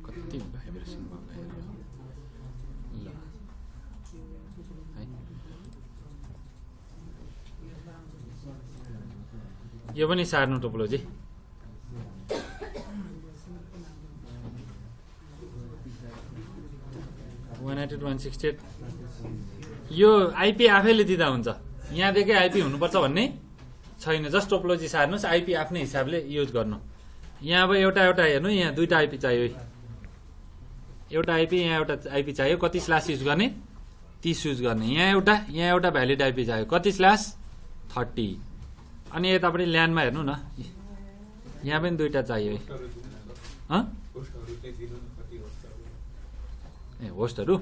कति भाइब्रेसन भयो ल है यो पनि सार्नु टोपोलोजी यो आइपी आफैले दिँदा हुन्छ यहाँदेखि आइपी हुनुपर्छ भन्ने छैन जस्ट टोपोलोजी सार्नुहोस् आइपी आफ्नै हिसाबले युज गर्नु यहाँ अब एउटा एउटा हेर्नु यहाँ दुईटा आइपी चाहियो एउटा आइपी यहाँ एउटा आइपी चाहियो कति स्ल्यास युज गर्ने 30 युज गर्ने यहाँ एउटा भ्यालिड आइपी चाहियो कति स्ल्यास 30 अनि यतापट्टि ल्यान्डमा हेर्नु न यहाँ पनि दुईटा चाहियो ए होस्टहरू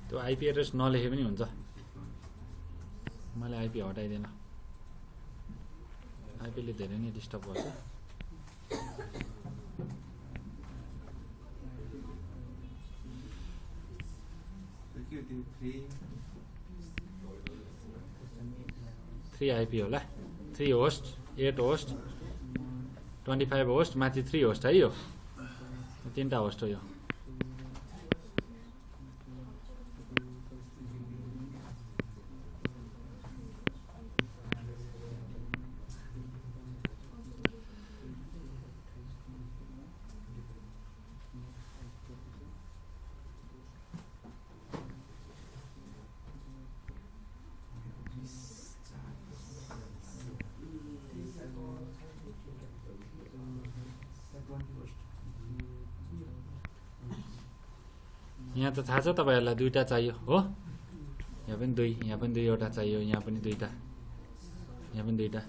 त्यो आइपी एड्रेस नलेखे पनि हुन्छ मैले आइपी हटाइदिएन आइपीले धेरै नै डिस्टर्ब गर्छ थ्री आइपी होला 3 होस्ट 8 होस्ट 25 होस्ट माथि 3 होस्ट है यो 3टा होस्ट हो यो यहाँ त थाहा छ तपाईहरुलाई दुईटा चाहियो हो यहाँ पनि दुईवटा चाहियो यहाँ पनि दुईटा यहाँ पनि दुईटा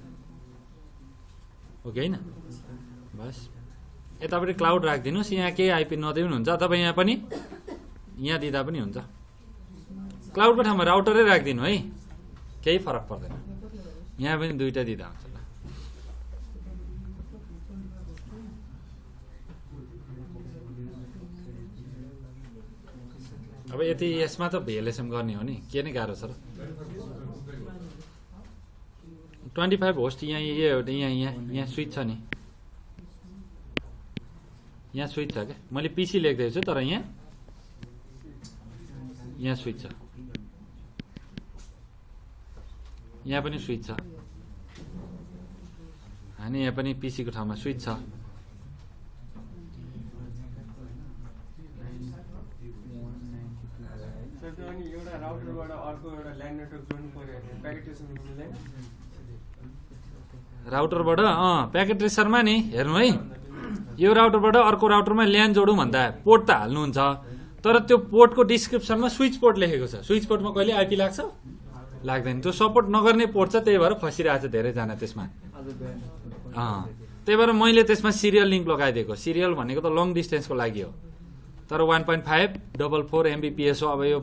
ओके हैन बस यतापट्टि क्लाउड राखिदिनुस् यहाँ केही आइपी नदिए पनि हुन्छ अथवा यहाँ पनि यहाँ दिँदा पनि हुन्छ क्लाउडको ठाउँमा राउटरै राखिदिनु है केही फरक पर्दैन यहाँ पनि दुईटा दिँदा हुन्छ ल अब यति यसमा त भेएलएसएम गर्ने हो नि के नै गाह्रो छ र 25 होस्ट यहाँ यहाँ स्विच छ नि यहाँ स्विच छ क्या मैले पीसी लेख्दै छु तर यहाँ स्विच छ यहाँ पनि स्विच छ अनि यहाँ पनि पीसी को ठाउँमा स्विच छ राउटरबाट प्याकेट ट्रेसरमा नि हेर्नु है यो राउटरबाट अर्को राउटरमा ल्यान जोडौँ भन्दा पोर्ट त हाल्नुहुन्छ तर त्यो पोर्टको डिस्क्रिप्सनमा स्विच पोर्ट लेखेको छ स्विच पोर्टमा कहिले आइपी लाग्छ लाग्दैन त्यो सपोर्ट नगर्ने पोर्ट छ त्यही भएर फसिरहेको छ धेरैजना त्यसमा त्यही भएर मैले त्यसमा सिरियल लिङ्क लगाइदिएको सिरियल भनेको त लङ डिस्टेन्सको लागि हो तर 1.5 MBPS हो अब यो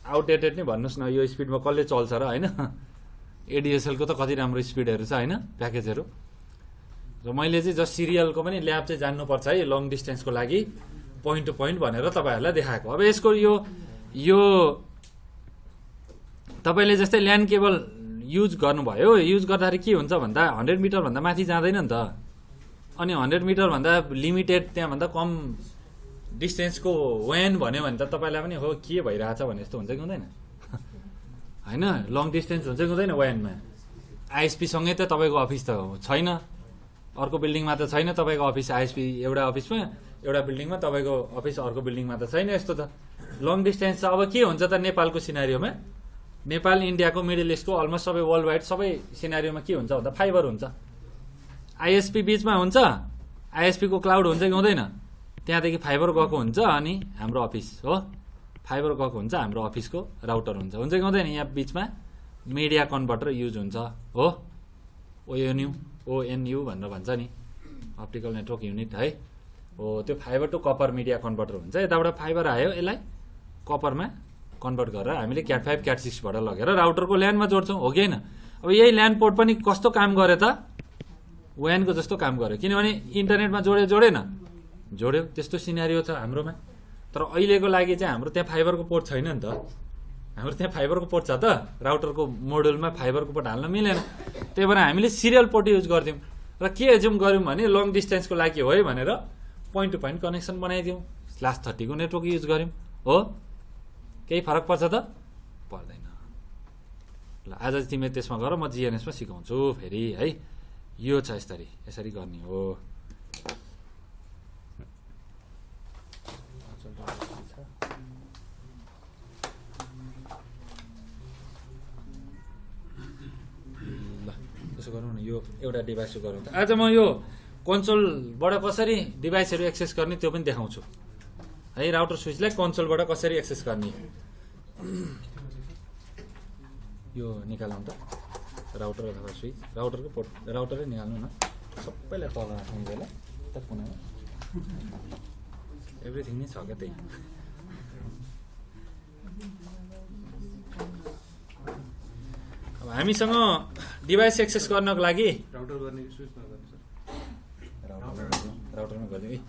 आउटडेटेड नै भन्नुहोस् न यो स्पिडमा कसले चल्छ र हैन एडिएसएलको त कति राम्रो स्पिडहरू छ होइन प्याकेजहरू। र मैले चाहिँ जस्ट सिरियलको पनि ल्याब चाहिँ जान्नुपर्छ है लङ डिस्टेन्सको लागि पोइन्ट टु पोइन्ट भनेर तपाईँहरूलाई देखाएको। अब यसको यो तपाईँले जस्तै ल्यान्ड केबल युज गर्नुभयो, युज गर्दाखेरि के हुन्छ भन्दा 100 मिटरभन्दा माथि जाँदैन नि त। अनि 100 मिटरभन्दा लिमिटेड त्यहाँभन्दा कम डिस्टेन्सको WAN भन्यो भने त तपाईँलाई पनि हो के भइरहेछ भने जस्तो हुन्छ कि हुँदैन होइन। लङ डिस्टेन्स हुन्छ कि हुँदैन WAN-मा। आइएसपी सँगै त तपाईँको अफिस त छैन, अर्को बिल्डिङमा त छैन तपाईँको अफिस। आइएसपी एउटा अफिसमा एउटा बिल्डिङमा, तपाईँको अफिस अर्को बिल्डिङमा त छैन यस्तो त। लङ डिस्टेन्स छ। अब के हुन्छ त नेपालको सिनारियोमा, नेपाल इन्डियाको मिडल इस्टको अलमोस्ट सबै वर्ल्ड वाइड सबै सिनारियोमा के हुन्छ भन्दा फाइबर हुन्छ। आइएसपी बिचमा हुन्छ, आइएसपीको क्लाउड हुन्छ कि हुँदैन, त्यहाँदेखि फाइबर गएको हुन्छ अनि हाम्रो अफिस हो, फाइबर गएको हुन्छ हाम्रो अफिसको राउटर हुन्छ कि हुँदैन। यहाँ बिचमा मिडिया कन्भर्टर युज हुन्छ हो, ओएनयू भनेर भन्छ नि, अप्टिकल नेटवर्क युनिट है हो। त्यो fibre to copper media converter हुन्छ। यताबाट फाइबर आयो, यसलाई कपरमा कन्भर्ट गरेर हामीले क्याट 5 क्याट 6बाट लगेर राउटरको ल्यान्डमा जोड्छौँ हो कि होइन। अब यही ल्यान्ड पोर्ट पनि कस्तो काम गर्यो त, WAN-को जस्तो काम गर्यो, किनभने इन्टरनेटमा जोडेन, जोड्यो त्यस्तो सिनारियो छ हाम्रोमा। तर अहिलेको लागि चाहिँ हाम्रो त्यहाँ फाइबरको पोर्ट छैन नि त। हाम्रो त्यहाँ फाइबरको पोर्ट छ त, राउटरको मोडुलमा फाइबरको पोर्ट हाल्न मिलेन। त्यही भएर हामीले सिरियल पोर्ट युज गर्थ्यौँ। र के एज्युम गऱ्यौँ भने लङ डिस्टेन्सको लागि हो है भनेर पोइन्ट टु पोइन्ट कनेक्सन बनाइदिउँ, /30को नेटवर्क युज गऱ्यौँ हो। केही फरक पर्छ त, पर्दैन। ल आज चाहिँ तिमीले त्यसमा गर, म जिएनएसमा सिकाउँछु फेरि है। यो छ यसरी गर्ने हो। त्यसो गरौँ न, यो एउटा डिभाइस गरौँ त। आज म यो कन्सोलबाट कसरी डिभाइसहरू एक्सेस गर्ने त्यो पनि देखाउँछु है। राउटर स्विचलाई कन्सोलबाट कसरी एक्सेस गर्ने यो निकालौँ त। राउटर अथवा स्विच, राउटरको पोर्ट, राउटरै निकाल्नु न, सबैलाई तल राख्ने बेला त कुनामा एभ्रिथिङ नै छ क्या त्यही। अब हामीसँग डिभाइस एक्सेस गर्नको लागि राउटरमा गरिदिउँ है।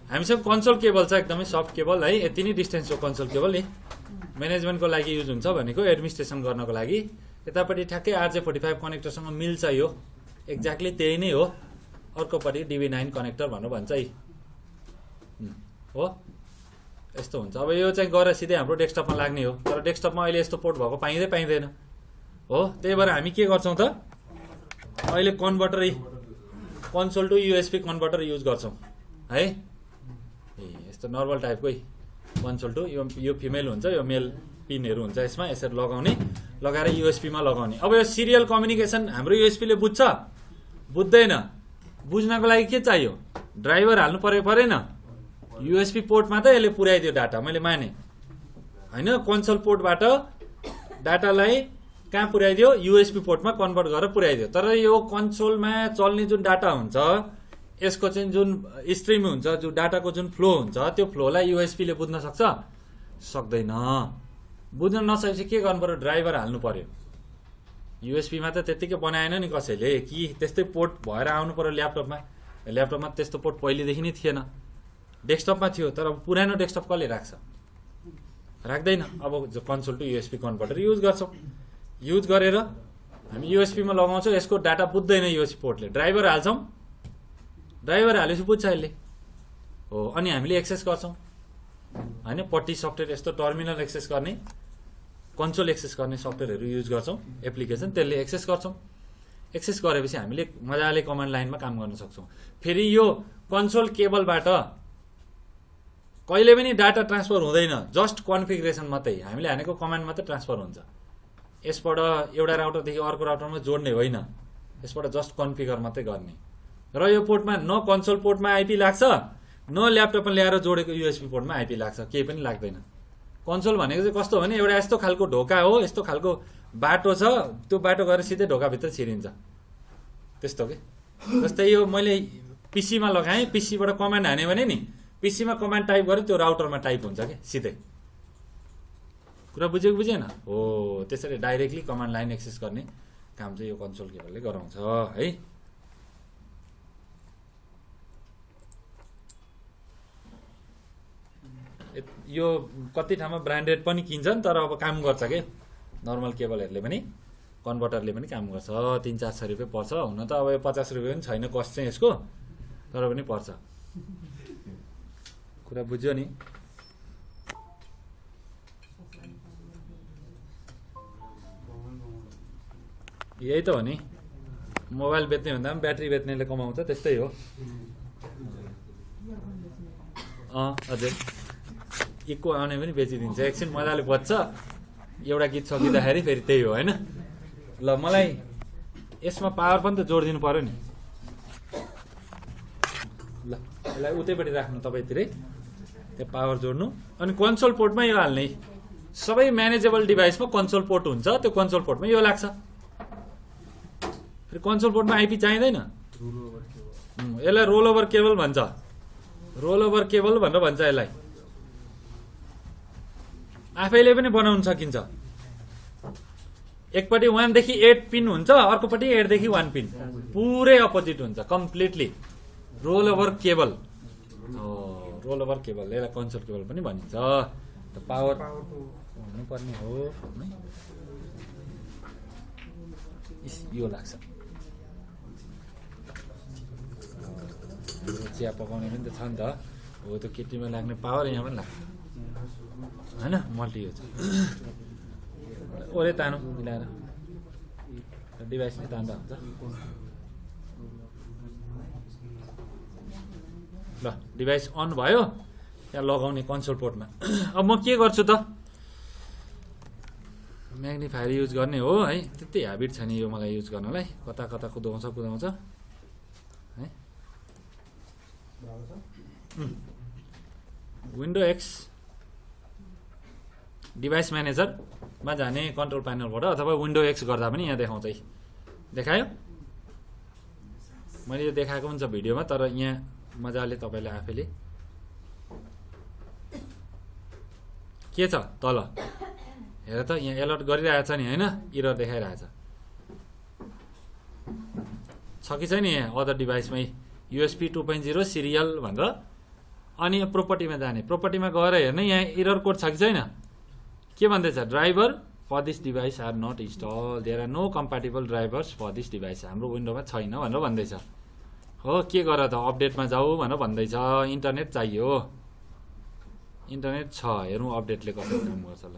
हामीसँग कन्सोल केबल छ, एकदमै सफ्ट केबल है, यति नै डिस्टेन्सको कन्सोल केबल नि। म्यानेजमेन्टको लागि युज हुन्छ भनेको, एडमिनिस्ट्रेसन गर्नको लागि। यतापट्टि ठ्याक्कै RJ45 कनेक्टरसँग मिल्छ यो, एक्ज्याक्टली त्यही नै हो। अर्कोपट्टि DB9 कनेक्टर भनेर भन्छ है हो, यस्तो हुन्छ। अब यो चाहिँ गएर सिधै हाम्रो डेस्कटपमा लाग्ने हो, तर डेस्कटपमा अहिले यस्तो पोर्ट भएको पाइँदैन हो। त्यही भएर हामी के गर्छौँ त, अहिले converter console to USB converter use गर्छौँ है। यस्तो नर्मल टाइपकै कन्सोल टु, यो फिमेल हुन्छ, यो मेल पिनहरू हुन्छ यसमा, यसरी लगाएर USB मा लगाउने। अब यो सिरियल कम्युनिकेसन हाम्रो USB ले बुझ्छ, बुझ्दैन। बुझ्नको लागि के चाहियो, ड्राइभर हाल्नु परेन। USB पोर्टमा त यसले पुर्याइदियो डाटा, मैले माने होइन। कन्सोल पोर्टबाट डाटालाई कहाँ पुर्याइदियो, USB पोर्टमा कन्भर्ट गरेर पुर्याइदियो। तर यो कन्सोलमा चल्ने जुन डाटा हुन्छ, यसको चाहिँ जुन स्ट्रिम हुन्छ, जुन डाटाको जुन फ्लो हुन्छ, त्यो फ्लोलाई USB ले बुझ्न सक्दैन। बुझ्न नसकेपछि के गर्नु पर्यो, ड्राइभर हाल्नु पर्यो। USB मा त त्यतिकै बनाएन नि कसैले, कि त्यस्तै पोर्ट भएर आउनु पर्यो ल्यापटपमा त्यस्तो पोर्ट पहिलेदेखि नै थिएन, डेस्कटपमा थियो। तर अब पुरानो डेस्कटप कसले राख्छ, राख्दैन। अब console to USB converter use गर्छौँ, युज गरेर हामी USB मा लगाउँछौँ। यसको डाटा बुझ्दैन USB पोर्टले, ड्राइभर हाल्छौँ, ड्राइभर हालेपछि बुझ्छ यसले हो। अनि हामीले एक्सेस गर्छौँ होइन, पट्टी सफ्टवेयर, यस्तो टर्मिनल एक्सेस गर्ने, कन्सोल एक्सेस गर्ने सफ्टवेयरहरू युज गर्छौँ, एप्लिकेसन, त्यसले एक्सेस गर्छौँ। एक्सेस गरेपछि हामीले मजाले कमान्ड लाइनमा काम गर्न सक्छौँ। फेरि यो कन्सोल केबलबाट कहिले पनि डाटा ट्रान्सफर हुँदैन, जस्ट कन्फिगरेसन मात्रै, हामीले हानेको कमान्ड मात्रै ट्रान्सफर हुन्छ। यसबाट एउटा राउटरदेखि अर्को राउटरमा जोड्ने होइन, यसबाट जस्ट कन्फिगर मात्रै गर्ने। र यो पोर्टमा न कन्सोल पोर्टमा आइपी लाग्छ, न ल्यापटपमा ल्याएर जोडेको USB पोर्टमा आइपी लाग्छ, केही पनि लाग्दैन। कन्सोल भनेको चाहिँ कस्तो भने एउटा यस्तो खालको ढोका हो, यस्तो खालको बाटो छ, त्यो बाटो गएर सिधै ढोकाभित्र छिरिन्छ त्यस्तो के। जस्तै यो मैले पिसीमा लगाएँ, पिसीबाट कमान्ड हाने भने नि, पिसीमा कमान्ड टाइप गरेँ, त्यो राउटरमा टाइप हुन्छ कि सिधै। कुरा बुझेन हो। त्यसरी डाइरेक्टली कमान्ड लाइन एक्सेस गर्ने काम चाहिँ यो कन्सोल केबलले गराउँछ है। यो कति ठाउँमा ब्रान्डेड पनि किन्छन् तर अब काम गर्छ के, नर्मल केबलहरूले पनि कन्भर्टरले पनि काम गर्छ। 300-400 रुपियाँ पर्छ। हुन त अब यो 50 रुपियाँ पनि छैन कस्ट चाहिँ यसको, तर पनि पर्छ। कुरा बुझ्यो नि? यही त हो नि, मोबाइल बेच्ने भन्दा पनि ब्याट्री बेच्नेले कमाउँछ, त्यस्तै हो। अझै इको आउने पनि बेचिदिन्छ, एकछिन मजाले बज्छ, एउटा गीत सकिँदाखेरि फेरि त्यही हो होइन। ल मलाई यसमा पावर पनि त जोडिदिनु पर्यो नि। ल यसलाई उतैपट्टि राख्नु तपाईँतिरै, त्यो पावर जोड्नु, अनि कन्सोल पोर्टमा यो हाल्ने। सबै म्यानेजेबल डिभाइसमा कन्सोल पोर्ट हुन्छ, त्यो कन्सोल पोर्टमा यो लाग्छ। फेरि कन्सोल पोर्टमा आइपी चाहिँदैन, यसलाई रोल ओभर केबल भन्छ। रोल ओभर केबल भनेर भन्छ यसलाई। आफैले पनि बनाउन सकिन्छ। एकपट्टि 1 देखि 8 पिन हुन्छ, अर्कोपट्टि 8 देखि 1 पिन, पुरै अपोजिट हुन्छ completely. Roll over cable, roll over cable, यसलाई कन्सोल केबल पनि भनिन्छ। पावर हुनुपर्ने हो, यो लाग्छ। चिया पकाउने पनि त छ नि त, हो त्यो केटीमा लाग्ने पावर यहाँ पनि लाग्छ होइन। मल्टी यो छ, ओरे तानो मिलाएर डिभाइस नै तान्दा हुन्छ। ल डिभाइस अन भयो, त्यहाँ लगाउने कन्सोल पोर्टमा। अब म के गर्छु त, म्याग्निफायर युज गर्ने हो है। त्यति ह्याबिट छ नि यो मलाई युज गर्नलाई, कता कता कुदाउँछ है। विन्डो एक्स डिभाइस म्यानेजरमा जाने कन्ट्रोल प्यानलबाट, अथवा विन्डो एक्स गर्दा पनि यहाँ देखाउँछ। देखायो मैले, यो देखाएको हुन्छ भिडियोमा, तर यहाँ मजाले तपाईँले आफैले के छ तल हेर त, यहाँ एलर्ट गरिरहेछ नि होइन, इरर देखाइरहेछ छ कि छैन यहाँ अदर डिभाइसमै। USB 2.0 सिरियल भनेर, अनि प्रोपर्टीमा जाने। प्रोपर्टीमा गएर हेर्ने यहाँ इरर कोड छ कि छैन। के भन्दैछ, driver for this device are not install, there are no compatible drivers for this device. हाम्रो विन्डोमा छैन भनेर भन्दैछ हो। के गर त, अपडेटमा जाऊ भनेर भन्दैछ। इन्टरनेट चाहियो, इन्टरनेट छ, हेरौँ अपडेटले कसरी काम गर्छ। ल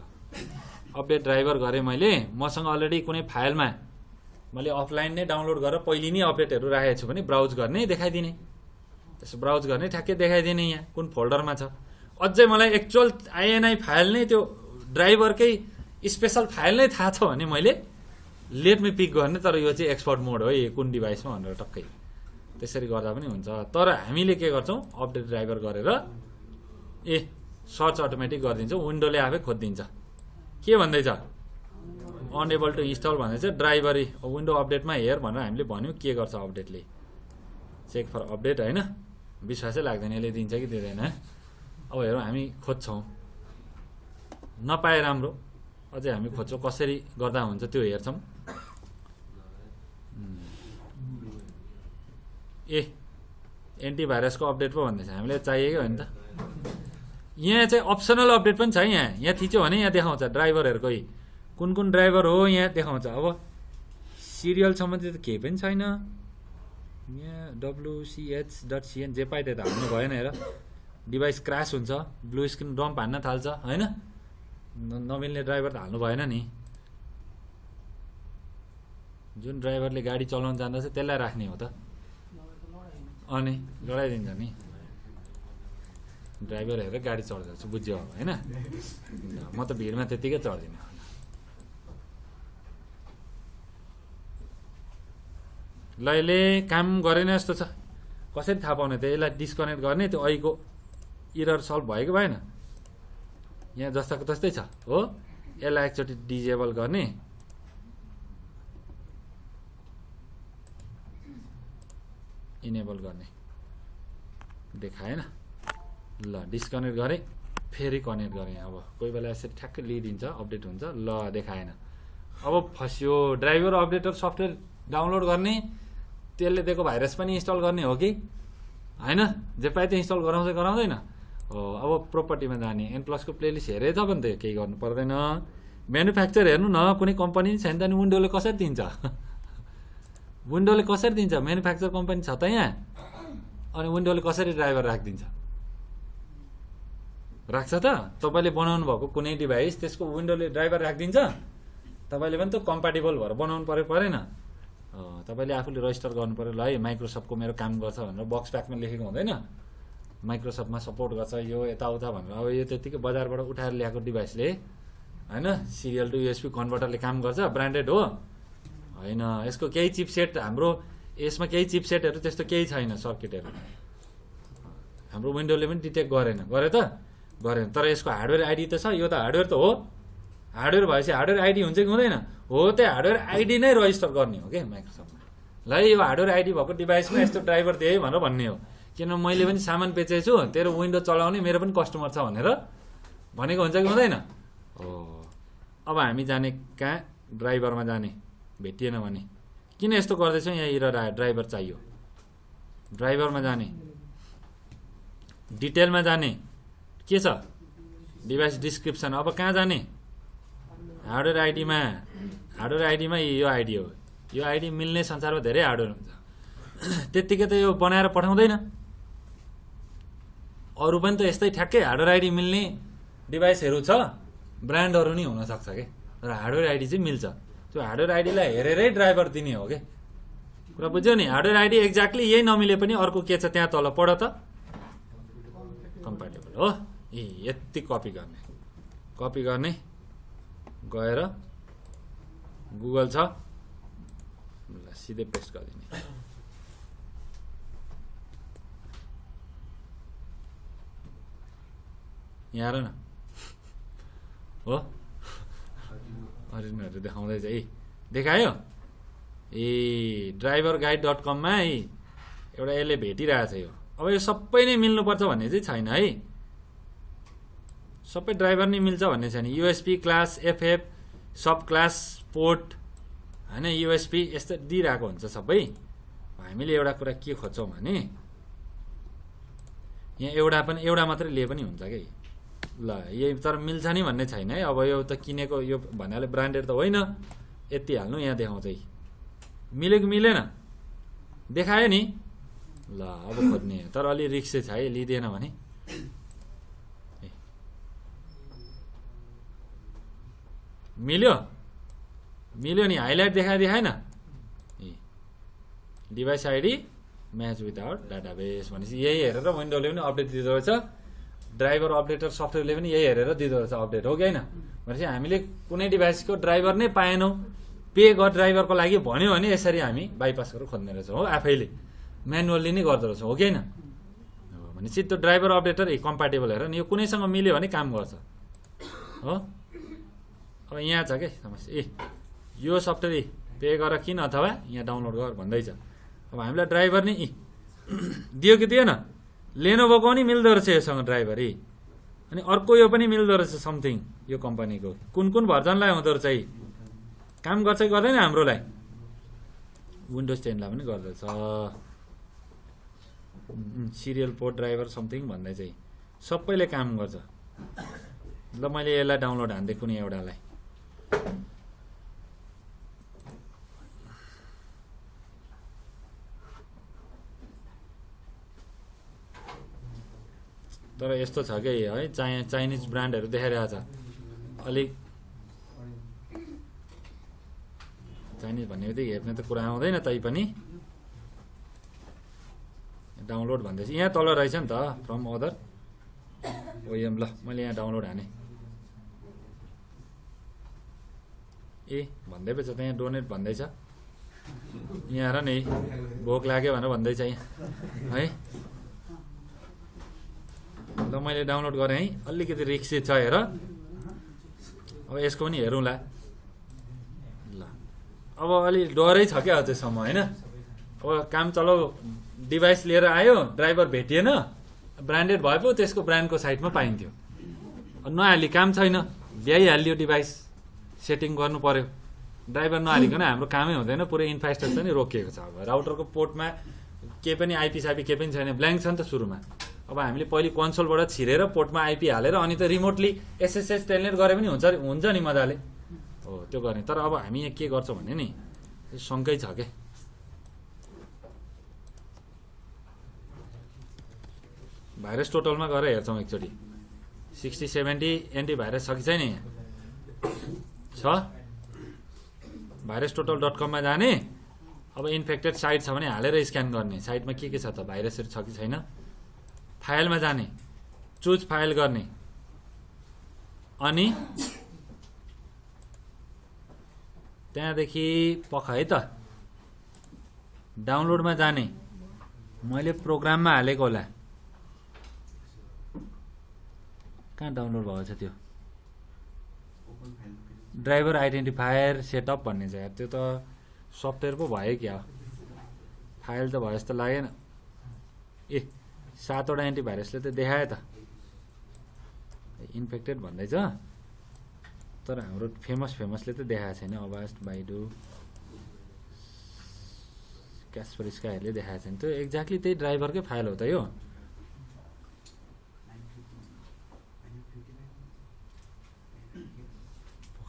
अपडेट ड्राइभर गरेँ मैले, मसँग अलरेडी कुनै फाइलमा मैले अफलाइन नै डाउनलोड गरेर पहिले नै अपडेटहरू राखेको छु भने ब्राउज गर्ने देखाइदिने। त्यसो ब्राउज गर्ने ठ्याक्कै देखाइदिने यहाँ कुन फोल्डरमा छ। अझै मलाई एक्चुअल INI फाइल नै, त्यो ड्राइभरकै स्पेसल फाइल नै थाहा छ भने मैले लेटमै पिक गर्ने। तर यो चाहिँ एक्सपर्ट मोड हो, यो कुन डिभाइसमा भनेर टक्कै त्यसरी गर्दा पनि हुन्छ। तर हामीले के गर्छौँ, अपडेट ड्राइभर गरेर सर्च अटोमेटिक गरिदिन्छौँ, विन्डोले आफै खोजिदिन्छ। के भन्दैछ, अनएबल टु इन्स्टल भन्दैछ। ड्राइभर विन्डो अपडेटमा हेर भनेर हामीले भन्यौँ, के गर्छ अपडेटले, चेक फर अपडेट होइन। विश्वासै लाग्दैन यसले दिन्छ कि दिँदैन। अब हेरौँ, हामी खोज्छौँ, नपाए राम्रो, अझै हामी खोज्छौँ कसरी गर्दा हुन्छ त्यो हेर्छौँ। एन्टिभाइरसको अपडेट पो भन्दैछ, हामीलाई चाहिएको हो नि त। यहाँ चाहिँ अप्सनल अपडेट पनि छ। यहाँ थिच्यो भने यहाँ देखाउँछ ड्राइभरहरूकै कुन कुन ड्राइभर हो, यहाँ देखाउँछ। अब सिरियल सम्बन्धी त केही पनि छैन यहाँ। WCH.cn जे पाइ त्यो त हाल्नु भएन। हेर डिभाइस क्रास हुन्छ, ब्लू स्क्रिन डम्प हान्न थाल्छ होइन। नमिल्ने ड्राइभर त हाल्नु भएन नि। जुन ड्राइभरले गाडी चलाउन जान्दछ त्यसलाई राख्ने हो त, अनि लडाइदिन्छ नि। ड्राइभर हेरेर गाडी चढ्दैछु, बुझ्यो होइन। म त भिडमा त्यत्तिकै चढ्दिनँ। ल यसले काम गरेन जस्तो छ, कसरी थाहा पाउने त। यसलाई डिस्कनेक्ट गर्ने, त्यो अहिलेको इरर सल्भ भएको भएन। यहाँ जस्ताको तस्तै छ हो। यसलाई एकचोटि डिजेबल गर्ने, इनेबल गर्ने, देखाएन। ल डिस्कनेक्ट गरेँ, फेरि कनेक्ट गरेँ। अब कोही बेला यसरी ठ्याक्कै लिइदिन्छ, अपडेट हुन्छ। ल देखाएन, अब फस्यो। ड्राइभर अपडेटर सफ्टवेयर डाउनलोड गर्ने, त्यसले दिएको भाइरस पनि इन्स्टल गर्ने हो कि होइन? जे पाए त्यो इन्स्टल गराउँदैन हो। अब प्रोपर्टीमा जाने, एनप्लसको प्लेलिस्ट हेरे त भने त केही गर्नु पर्दैन। म्यानुफ्याक्चर हेर्नु न, कुनै कम्पनी छैन त नि विन्डोले कसरी दिन्छ? विन्डोले कसरी दिन्छ? म्यानुफ्याक्चर कम्पनी छ त यहाँ, अनि विन्डोले कसरी ड्राइभर राखिदिन्छ? राख्छ त? तपाईँले बनाउनु भएको कुनै डिभाइस त्यसको विन्डोले ड्राइभर राखिदिन्छ? तपाईँले पनि त कम्प्याटेबल भएर बनाउनु परेन? तपाईँले आफूले रजिस्टर गर्नु पऱ्यो। ल है माइक्रोसफ्टको मेरो काम गर्छ भनेर बक्स प्याकमा लेखेको हुँदैन, माइक्रोसफ्टमा सपोर्ट गर्छ यो यताउता भनेर। अब यो त्यत्तिकै बजारबाट उठाएर ल्याएको डिभाइसले होइन, सिरियल टु युएसबी कन्भर्टरले काम गर्छ, ब्रान्डेड हो होइन। यसको केही चिपसेट, हाम्रो यसमा केही चिपसेटहरू त्यस्तो केही छैन, सर्किटहरू हाम्रो विन्डोले पनि डिटेक्ट गरे त। तर यसको हार्डवेयर आइडी त छ। यो त हार्डवेयर त हो, हार्डवेयर भएपछि हार्डवेयर आइडी हुन्छ कि हुँदैन? हो, त्यो हार्डवेयर आइडी नै रजिस्टर गर्ने हो क्या माइक्रोसफ्टमा। ल यो हार्डवेयर आइडी भएको डिभाइसमा यस्तो ड्राइभर दिए भनेर भन्ने हो। किन मैले पनि सामान बेचेको छु, तेरो विन्डो चलाउने मेरो पनि कस्टमर छ भनेर भनेको हुन्छ कि हुँदैन? हो। अब हामी जाने कहाँ? ड्राइभरमा जाने, भेटिएन भने। किन यस्तो गर्दैछौँ? यहाँ एरर आयो, ड्राइभर चाहियो। ड्राइभरमा जाने, डिटेलमा जाने, के छ? Device description. अब कहाँ जाने? हार्डवेयर आइडीमा यो आइडी हो। यो आइडी मिल्ने संसारमा धेरै हार्डवेयर हुन्छ, त्यत्तिकै त यो बनाएर पठाउँदैन। अरू पनि त यस्तै ठ्याक्कै हार्डवेयर आइडी मिल्ने डिभाइसहरू छ, ब्रान्डहरू नि हुनसक्छ क्या, तर हार्डवेयर आइडी चाहिँ मिल्छ। त्यो हार्डवेयर आइडीलाई हेरेरै ड्राइभर दिने हो क्या। कुरा बुझ्यो नि? हार्डवेयर आइडी एक्ज्याक्टली यही नमिले पनि अर्को के छ त्यहाँ तल पढ त, कम्प्याटेबल हो। यति कपी गर्ने, गएर गुगल छ, ल सिधै पेस्ट गरिदिने। यहाँ हेर न, हो अरिजिनलहरू देखाउँदैछ। देखायो? ड्राइभर गाइड.com है एउटा यसले भेटिरहेछ यो। अब यो सबै नै मिल्नुपर्छ भन्ने चाहिँ छैन है, सबै ड्राइभर नै मिल्छ भन्ने छैन। युएसपी क्लास, एफएफ, सब क्लास, पोर्ट होइन, युएसपी यस्तो दिइरहेको हुन्छ सबै। हामीले एउटा कुरा के खोज्छौँ भने यहाँ एउटा मात्रै लिए पनि हुन्छ कि ल, यही तर मिल्छ नि भन्ने छैन है। अब यो त किनेको यो भन्नाले ब्रान्डेड त होइन, यति हाल्नु, यहाँ देखाउँछ। मिल्यो कि मिलेन? देखायो नि। ल अब खोज्ने, तर अलि रिक्स छ है, लिँदैन भने। मिल्यो नि, हाइलाइट देखाएन? Device ID match without database भनेपछि यही हेरेर विन्डोले पनि अपडेट दिँदो रहेछ, ड्राइभर अपडेटर सफ्टवेयरले पनि यही हेरेर दिँदो रहेछ अपडेट, हो कि होइन? भनेपछि हामीले कुनै डिभाइसको ड्राइभर नै पाएनौँ, पे गर ड्राइभरको लागि भन्यो भने यसरी हामी बाइपास गरेर खोज्ने रहेछौँ हो, आफैले म्यानुअल्ली नै गर्दो रहेछौँ, हो कि होइन? भनेपछि त्यो ड्राइभर अपडेटर कम्प्याटेबल हेर नि, यो कुनैसँग मिल्यो भने काम गर्छ हो। अब यहाँ छ क्या समस्या, यो सफ्टवेयर पे गरेर किन अथवा यहाँ डाउनलोड गर भन्दैछ। अब हामीलाई ड्राइभर नि दियो कि दिएन? लेनोभोको पनि मिल्दो रहेछ योसँग ड्राइभर। अनि अर्को यो पनि मिल्दो रहेछ समथिङ, यो कम्पनीको कुन भर्जनलाई हुँदो रहेछ काम गर्छ कि गर्दैन? हाम्रोलाई विन्डोज 10लाई पनि गर्दछ। सिरियल पोर्ट ड्राइभर समथिङ भन्दै चाहिँ सबैले काम गर्छ। ल मैले यसलाई डाउनलोड हान्दै कुनै एउटालाई, तर यस्तो छ कि है, चाइनिज ब्रान्डहरू देखाइरहेको छ। अलिक चाइनिज भन्ने बित्तिकै हेर्ने त कुरा आउँदैन, तैपनि डाउनलोड भन्दैछ। यहाँ तल रहेछ नि त, फ्रम अदर ओएम। ल मैले यहाँ डाउनलोड हाने, भन्दै पो छ त, यहाँ डोनेट भन्दैछ। यहाँ हेर नि, भोक लाग्यो भनेर भन्दैछ यहाँ है। ल मैले डाउनलोड गरेँ है, अलिकति रिक्सी छ हेर। अब यसको पनि हेरौँला। ल अब अलि डरै छ क्या अझैसम्म होइन। अब काम चलाउ, डिभाइस लिएर आयो, ड्राइभर भेटिएन, ब्रान्डेड भए पो त्यसको ब्रान्डको साइटमा पाइन्थ्यो। नहाली काम छैन, ल्याइहालियो डिभाइस, सेटिङ गर्नु पर्यो ड्राइभर नहालिकन हाम्रो कामै हुँदैन, पुरै इन्फ्रास्ट्रक्चर नै रोकिएको छ। अब राउटरको पोर्टमा केही पनि आइपी साइपी केही पनि छैन, ब्ल्याङ्क छ नि त सुरुमा। अब हामीले पहिले कन्सोलबाट छिरेर पोर्टमा आइपी हालेर अनि त रिमोटली एसएसएस टेलनेट गरे पनि हुन्छ नि मजाले हो त्यो गर्ने। तर अब हामी यहाँ के गर्छौँ भने नि शङ्कै छ के। भाइरस टोटलमा गएर हेर्छौँ एकचोटि 60-70 एन्टिभाइरस छ कि छैन यहाँ छ। भाइरसटोटल.com मा जाने, अब इन्फेक्टेड साइट छ भने हालेर स्क्यान गर्ने, साइटमा के छ त भाइरसहरू छ कि छैन। फाइलमा जाने, चुज फाइल गर्ने, अनि त्यहाँदेखि पख है त डाउनलोडमा जाने। मैले प्रोग्राममा हालेको होला, कहाँ डाउनलोड भएको छ त्यो ड्राइभर आइडेन्टिफायर सेटअप भन्ने छ यार। त्यो त सफ्टवेयर पो भयो क्या, फाइल त भयो जस्तो लागेन। ए 7वटा एन्टिभाइरसले त देखायो त इन्फेक्टेड भन्दैछ, तर हाम्रो फेमसले त देखाएको छैन। अभास्ट, बाइडु, क्यासपरिस्काहरूले देखाएको छैन। त्यो एक्ज्याक्टली त्यही ड्राइभरकै फाइल हो त यो।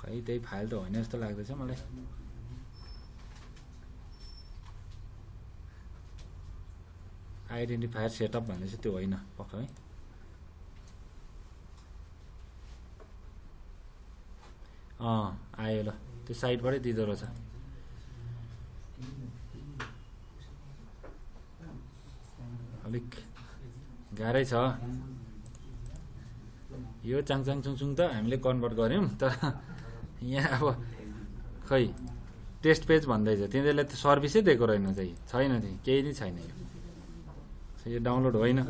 खै त्यही फाइल त होइन जस्तो लाग्दैछ मलाई। आइडेन्टिफायर सेटअप भन्दैछ त्यो होइन पक्का है। आयो ल, त्यो साइटबाटै दिँदो रहेछ। अलिक गाह्रै छ यो। चाङचाङ चुङचुङ त हामीले कन्भर्ट गऱ्यौँ, तर यहाँ अब खै टेस्ट पेज भन्दैछ, तिनीहरूले त सर्भिसै दिएको रहेन चाहिँ, छैन चाहिँ, केही नै छैन यो डाउनलोड होइन।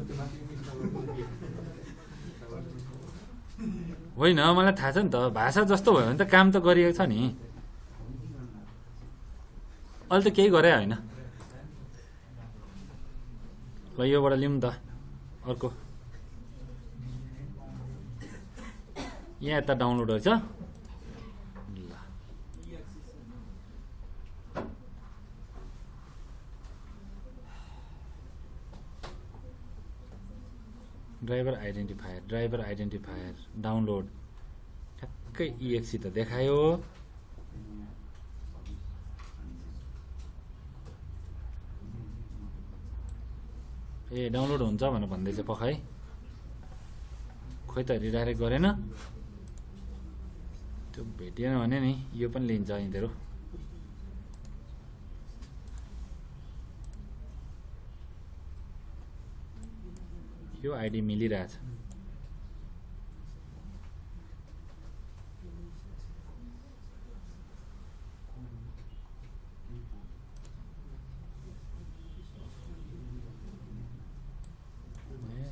होइन मलाई थाहा छ नि त, भाषा जस्तो भयो भने त काम त गरिएको छ नि। अहिले त केही गरे होइन। ल योबाट लिउँ त अर्को, यहाँ यता डाउनलोड रहेछ। ड्राइभर आइडेन्टिफायर डाउनलोड, ठ्याक्कै EXE त देखायो। ए डाउनलोड हुन्छ भनेर भन्दैछ पखाइ, खोइ त रिडाइरेक्ट गरेन। त्यो भेटिएन भने नि यो पनि लिन्छ यिनीहरू। यो आइडी मिलिरहेछ।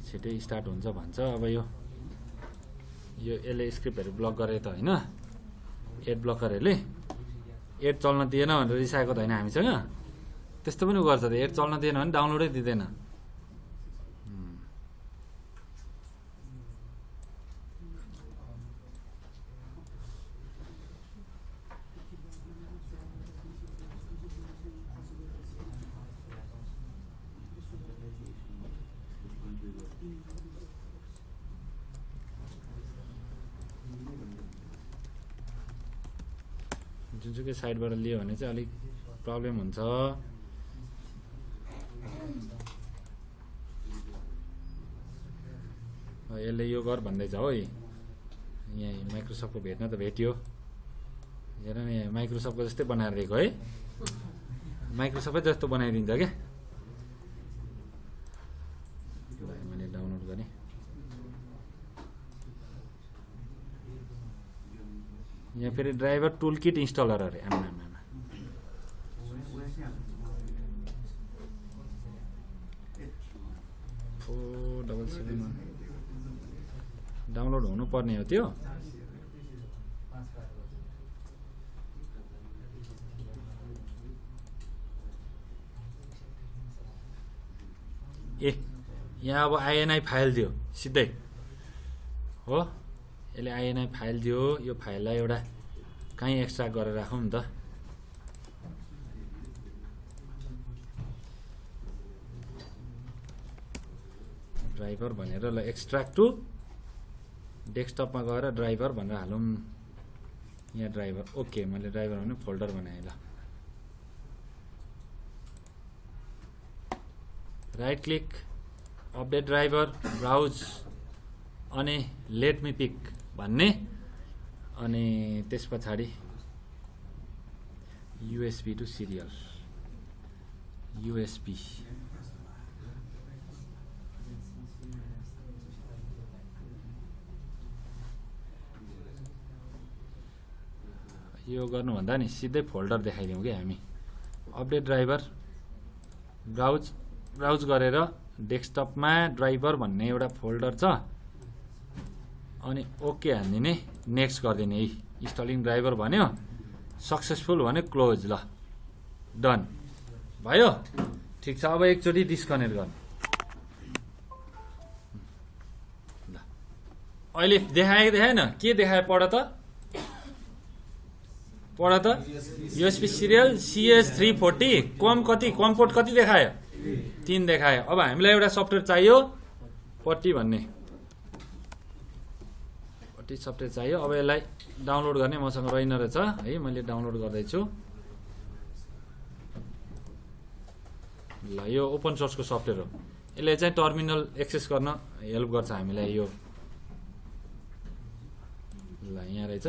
छिटै स्टार्ट हुन्छ भन्छ। अब यो यसले स्क्रिप्टहरू ब्लक गरे त होइन, एड ब्लकरहरूले एड चल्न दिएन भनेर रिसाएको त होइन हामीसँग। त्यस्तो पनि गर्छ त, एड चल्न दिएन भने डाउनलोडै दिँदैन। जुनसुकै साइडबाट लियो भने चाहिँ अलिक प्रब्लम हुन्छ। यसले यो गर भन्दैछ हो। यहाँ माइक्रोसफ्टको भेट्न त भेट्यो, हेर न यहाँ माइक्रोसफ्टको जस्तै बनाएर दिएको है, माइक्रोसफ्टै जस्तो बनाइदिन्छ क्या। मैले डाउनलोड गरेँ। यहाँ फेरि ड्राइभर टुल किट इन्स्टलर अरे, आमा 4771 डाउनलोड हुनुपर्ने हो त्यो। ए यहाँ अब INI फाइल दियो सिधै हो, यसले INI फाइल दियो। यो फाइललाई एउटा कहीँ एक्सट्र्याक्ट गरेर राखौँ नि त। ड्राइभर भनेर ल एक्सट्र्याक्ट टु डेस्कटपमा गएर ड्राइभर भनेर हालौँ। यहाँ ड्राइभर ओके, मैले ड्राइभर भने फोल्डर बनाएँ। ल right click update driver browse अनि लेट मी पिक भन्ने, अनि त्यस पछाडि युएसबी टु सिरियल युएसबी यो गर्नुभन्दा नि सिधै फोल्डर देखाइदिउँ कि हामी। अपडेट ड्राइभर ब्राउज गरेर डेस्कटपमा ड्राइभर भन्ने एउटा फोल्डर छ, अनि ओके हानिदिने, नेक्स्ट गरिदिने। है इन्स्टलिङ ड्राइभर भन्यो, सक्सेसफुल भन्यो, क्लोज। ल डन भयो, ठिक छ। अब एकचोटि डिस्कनेक्ट गर्नु। ल अहिले देखाएन, के देखायो पढ त, युएसबी सिरियल CS340 कम कति, कम पोर्ट कति देखायो, 3 देखायो। अब हामीलाई एउटा सफ्टवेयर चाहियो पट्टी भन्ने, पट्टी सफ्टवेयर चाहियो। अब यसलाई डाउनलोड गर्ने मसँग रहेन रहेछ है, मैले डाउनलोड गर्दैछु। ल यो ओपन सोर्सको सफ्टवेयर हो, यसले चाहिँ टर्मिनल एक्सेस गर्न हेल्प गर्छ हामीलाई यो। ल यहाँ रहेछ,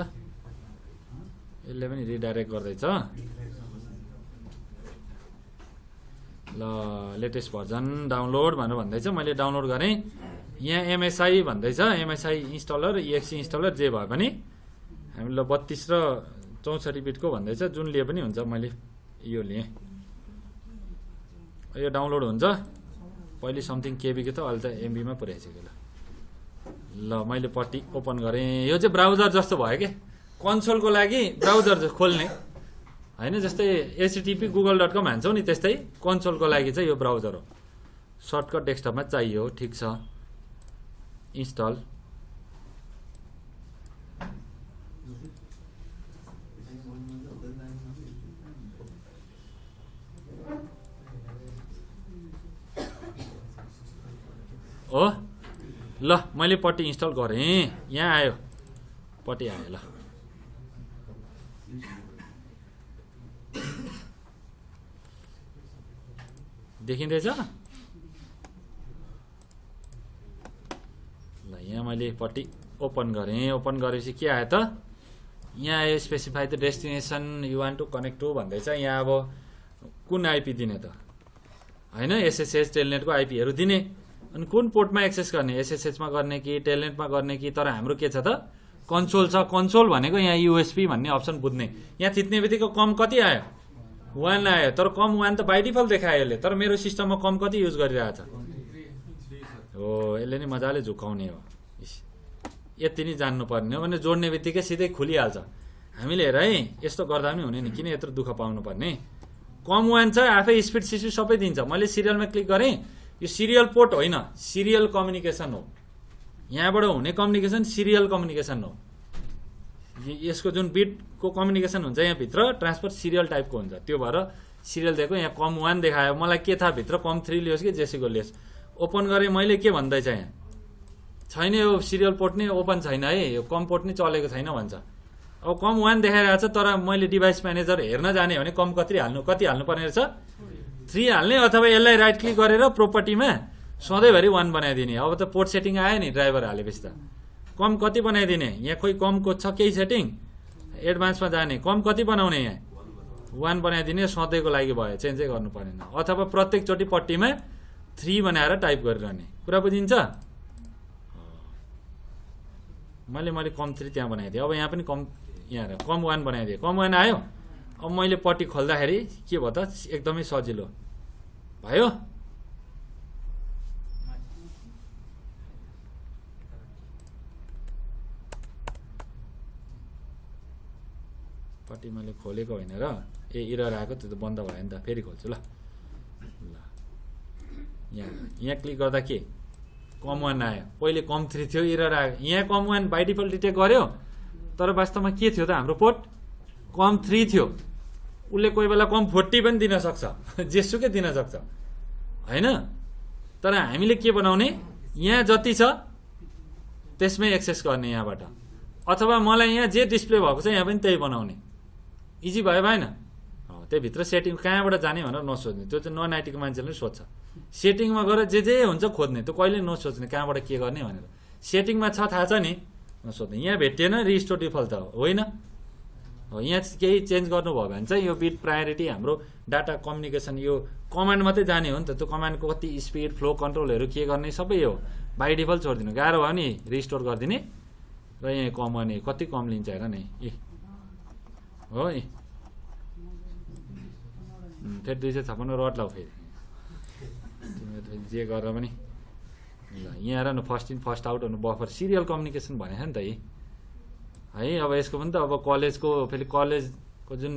यसले पनि रिडाइरेक्ट गर्दैछ। ल लेटेस्ट भर्जन डाउनलोड भनेर भन्दैछ, मैले डाउनलोड गरेँ। यहाँ MSI भन्दैछ, MSI इन्स्टलर, EXE इन्स्टलर जे भए पनि हामीले 32 र 64 बिटको भन्दैछ, जुन लिए पनि हुन्छ। मैले यो लिएँ, यो डाउनलोड हुन्छ। पहिले समथिङ केबीको त, अहिले त MB मा पुर्याइसक्यो। ल मैले पट्टी ओपन गरेँ। यो चाहिँ ब्राउजर जस्तो भयो कि, कन्सोलको लागि ब्राउजर खोल्ने होइन, जस्तै http google.com हान्छौँ नि, त्यस्तै कन्सोलको लागि चाहिँ यो ब्राउजर हो। सर्टकट डेस्कटपमा चाहियो, ठिक छ। इन्स्टल हो। ल मैले पट्टी इन्स्टल गरेँ, यहाँ आयो, पट्टी आयो। ल देखिँदैछ। ल यहाँ मैले पट्टी ओपन गरेँ, ओपन गरेपछि के आयो त, यहाँ आयो specify the destination you want to connect to भन्दैछ। यहाँ अब कुन आइपी दिने त होइन, SSH टेलनेटको आइपीहरू दिने, अनि कुन पोर्टमा एक्सेस गर्ने, SSHमा गर्ने कि टेलनेटमा गर्ने कि। तर हाम्रो के छ त, कन्सोल छ। कन्सोल भनेको यहाँ USB भन्ने अप्सन बुझ्ने। यहाँ थिच्ने बित्तिकै कम कति आयो, 1 आयो। तर कम 1 त बाई डिफल्ट देखायो यसले, तर मेरो सिस्टममा कम कति युज गरिरहेछ हो। यसले नि मजाले झुकाउने हो, यति नै जान्नुपर्ने हो। भने जोड्ने बित्तिकै सिधै खुलिहाल्छ। हामीले हेर है, यस्तो गर्दा पनि हुने नि, किन यत्रो दुःख पाउनु पर्ने। कम 1 छ, आफै स्पिड सिस्पिड सबै दिन्छ। मैले सिरियलमा क्लिक गरेँ, यो सिरियल पोर्ट होइन, सिरियल कम्युनिकेसन हो। यहाँबाट हुने कम्युनिकेसन सिरियल कम्युनिकेसन हो। यसको जुन बिटको कम्युनिकेसन हुन्छ यहाँभित्र, ट्रान्सफर सिरियल टाइपको हुन्छ। त्यो भएर सिरियल दिएको। यहाँ कम 1 देखायो, मलाई के थाहा भित्र कम 3 लियोस् कि जेसीको लियोस्। ओपन गरेँ मैले, के भन्दैछ यहाँ, छैन यो सिरियल पोर्ट नै ओपन छैन है, यो कम पोर्ट नै चलेको छैन भन्छ। अब कम 1 देखाइरहेको छ, तर मैले डिभाइस म्यानेजर हेर्न जाने भने कम कति हाल्नु पर्ने रहेछ, 3 हाल्ने। अथवा यसलाई राइट क्लिक गरेर प्रोपर्टीमा सधैँभरि 1 बनाइदिने। अब त पोर्ट सेटिङ आयो नि, ड्राइभर हालेपछि त कम कति बनाइदिने। यहाँ खोइ कमको छ केही सेटिङ, एडभान्समा जाने, कम कति बनाउने, यहाँ 1 बनाइदिने। सधैँको लागि भयो, चेन्जै गर्नु परेन। अथवा प्रत्येकचोटि पट्टीमा 3 बनाएर टाइप गरिरहने। कुरा बुझिन्छ। मैले कम 3 त्यहाँ बनाइदिएँ। अब यहाँ पनि यहाँ कम 1 बनाइदिएँ, कम 1 आयो। अब मैले पट्टी खोल्दाखेरि के भयो त, एकदमै सजिलो भयो। पट्टी मैले खोलेको होइन र, एरर आएको, त्यो त बन्द भयो नि त। फेरि खोल्छु। ल यहाँ क्लिक गर्दा के कम 1 आयो, पहिले कम 3 थियो, एरर आयो। यहाँ कम 1 बाई डिफल्ट डिटेक्ट गर्यो, तर वास्तवमा के थियो त, हाम्रो पोर्ट कम 3 थियो। उसले कोही बेला कम 40 पनि दिन सक्छ, जेसुकै दिन सक्छ होइन। तर हामीले के बनाउने, यहाँ जति छ त्यसमै एक्सेस गर्ने यहाँबाट, अथवा मलाई यहाँ जे डिस्प्ले भएको छ यहाँ पनि त्यही बनाउने। इजी भयो भएन? त्यहीभित्र सेटिङ कहाँबाट जाने भनेर नसोध्ने, त्यो चाहिँ नन आइटीको मान्छेले सोध्छ। सेटिङमा गएर जे हुन्छ खोज्ने, त्यो कहिले नसोच्ने कहाँबाट के गर्ने भनेर। सेटिङमा छ थाहा छ नि, नसोध्ने। यहाँ भेटिएन रिस्टोर डिफल्ट त होइन, यहाँ केही चेन्ज गर्नुभयो भने चाहिँ यो बिट प्रायोरिटी हाम्रो डाटा कम्युनिकेसन यो कमान्ड मात्रै जाने हो नि त। त्यो कमान्डको कति स्पिड फ्लो कन्ट्रोलहरू के गर्ने सबै हो बाई डिफल्ट छोडिदिनु। गाह्रो भयो नि रिस्टोर गरिदिने, र यहाँ कमाउने कति कम लिन्छ हेर नि। हो फेरि 256 रट लाऊ फेरि जे गरेर पनि ल। यहाँ हेर न फर्स्ट इन फर्स्ट आउट हुनु बफर सिरियल कम्युनिकेसन भनेको नि त है। अब यसको पनि त अब कलेजको फेरि कलेजको जुन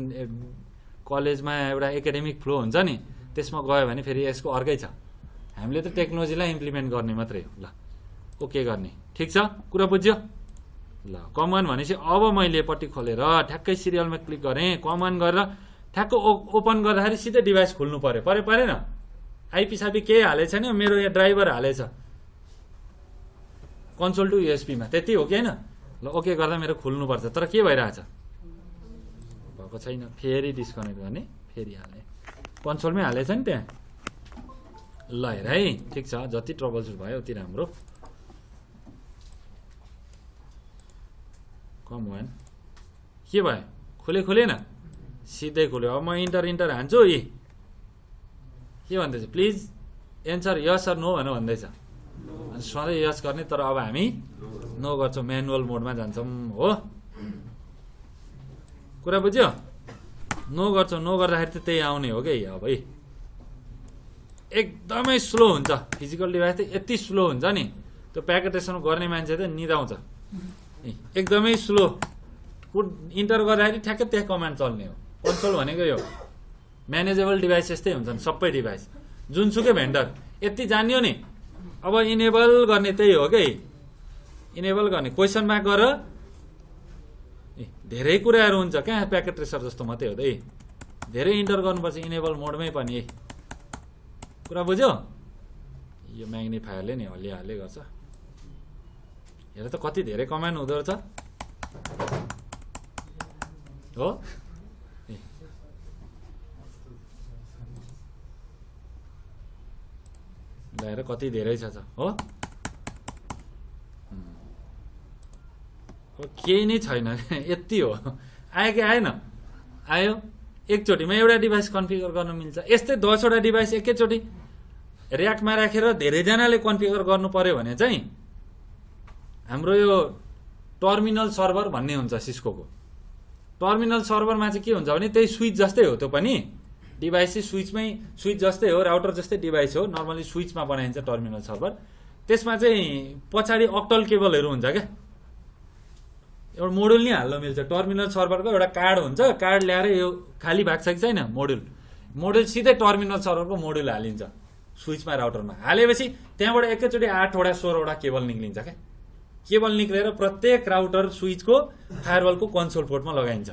कलेजमा एउटा एकाडेमिक फ्लो हुन्छ नि त्यसमा गयो भने फेरि यसको अर्कै छ। हामीले त टेक्नोलोजीलाई इम्प्लिमेन्ट गर्ने मात्रै हो। ल ओके गर्ने, ठिक छ, कुरा बुझ्यो? ल कमान्ड भनेपछि अब मैले पट्टि खोलेर ठ्याक्कै सिरियलमा क्लिक गरेँ, कमान्ड गरेर ठ्याक्क ओपन गर्दाखेरि सिधै डिभाइस खुल्नु परेन। आइपी सापी केही हालेको छैन, मेरो यहाँ ड्राइभर हालेछ कन्सोल टु युएसपीमा, त्यति हो कि होइन? ल ओके गर्दा मेरो खुल्नुपर्छ, तर के भइरहेछ भएको छैन। फेरि डिस्कनेक्ट गर्ने, फेरि हाल्ने, कन्सोलमै हालेछ नि त्यहाँ। ल हेर है, ठिक छ, जति ट्रबल सुट भयो उति राम्रो। कम वान के भयो? खुलेन, सिधै खुल्यो। अब म इन्टर हान्छु। के भन्दैछ? Please answer yes or no भनेर भन्दैछ। सधैँ यस गर्ने, तर अब हामी नो गर्छौँ, म्यानुअल मोडमा जान्छौँ। हो कुरा बुझ्यो? नो गर्छौँ, नो गर्दाखेरि त त्यही आउने हो कि। अब एकदमै स्लो हुन्छ फिजिकल डिभाइस त, यति स्लो हुन्छ नि त्यो प्याकेटेसन गर्ने मान्छे त निदाउँछ। एकदमै स्लो, इन्टर गर्दाखेरि ठ्याक्कै त्यहाँ कमान्ड चल्ने हो। कन्सोल भनेको यो म्यानेजेबल डिभाइस यस्तै हुन्छन् सबै डिभाइस, जुनसुकै भेन्डर यति जानियो नि। अब इनेबल गर्ने त्यही हो कि, इनेबल गर्ने क्वेसन मार्क गर। धेरै कुराहरू हुन्छ कहाँ प्याकेट ट्रेसर जस्तो मात्रै हो त। धेरै इन्टर गर्नुपर्छ इनेबल मोडमै पनि। कुरा बुझ्यो? यो म्याग्निफायरले नि हल्लिहाल्दै गर्छ। हेर त कति धेरै कमान्ड हुँदो रहेछ हो। हेर कति धेरै छ हो। केही नै छैन, यति हो। आयो कि आएन? आयो। एकचोटिमा एउटा डिभाइस कन्फिगर गर्न मिल्छ। यस्तै 10 वटा डिभाइस एकैचोटि ऱ्याकमा राखेर धेरैजनाले कन्फिगर गर्नु पर्यो भने चाहिँ हाम्रो यो टर्मिनल सर्भर भन्ने हुन्छ सिस्कोको। टर्मिनल सर्भरमा चाहिँ के हुन्छ भने त्यही स्विच जस्तै हो, त्यो पनि डिभाइस चाहिँ स्विच जस्तै हो, राउटर जस्तै डिभाइस हो। नर्मली स्विचमा बनाइन्छ टर्मिनल सर्भर। त्यसमा चाहिँ पछाडि अक्टल केबलहरू हुन्छ क्या, एउटा मोडुल नि हाल्न मिल्छ। टर्मिनल सर्भरको एउटा कार्ड हुन्छ, कार्ड ल्याएर यो खाली भएको छ कि छैन मोडुल सिधै टर्मिनल सर्भरको मोडुल हालिन्छ स्विचमा राउटरमा। हालेपछि त्यहाँबाट एकैचोटि 8 वटा 16 वटा केबल निक्लिन्छ क्या। केबल निक्लेर प्रत्येक राउटर स्विचको फायरवलको कन्सोल पोर्टमा लगाइन्छ।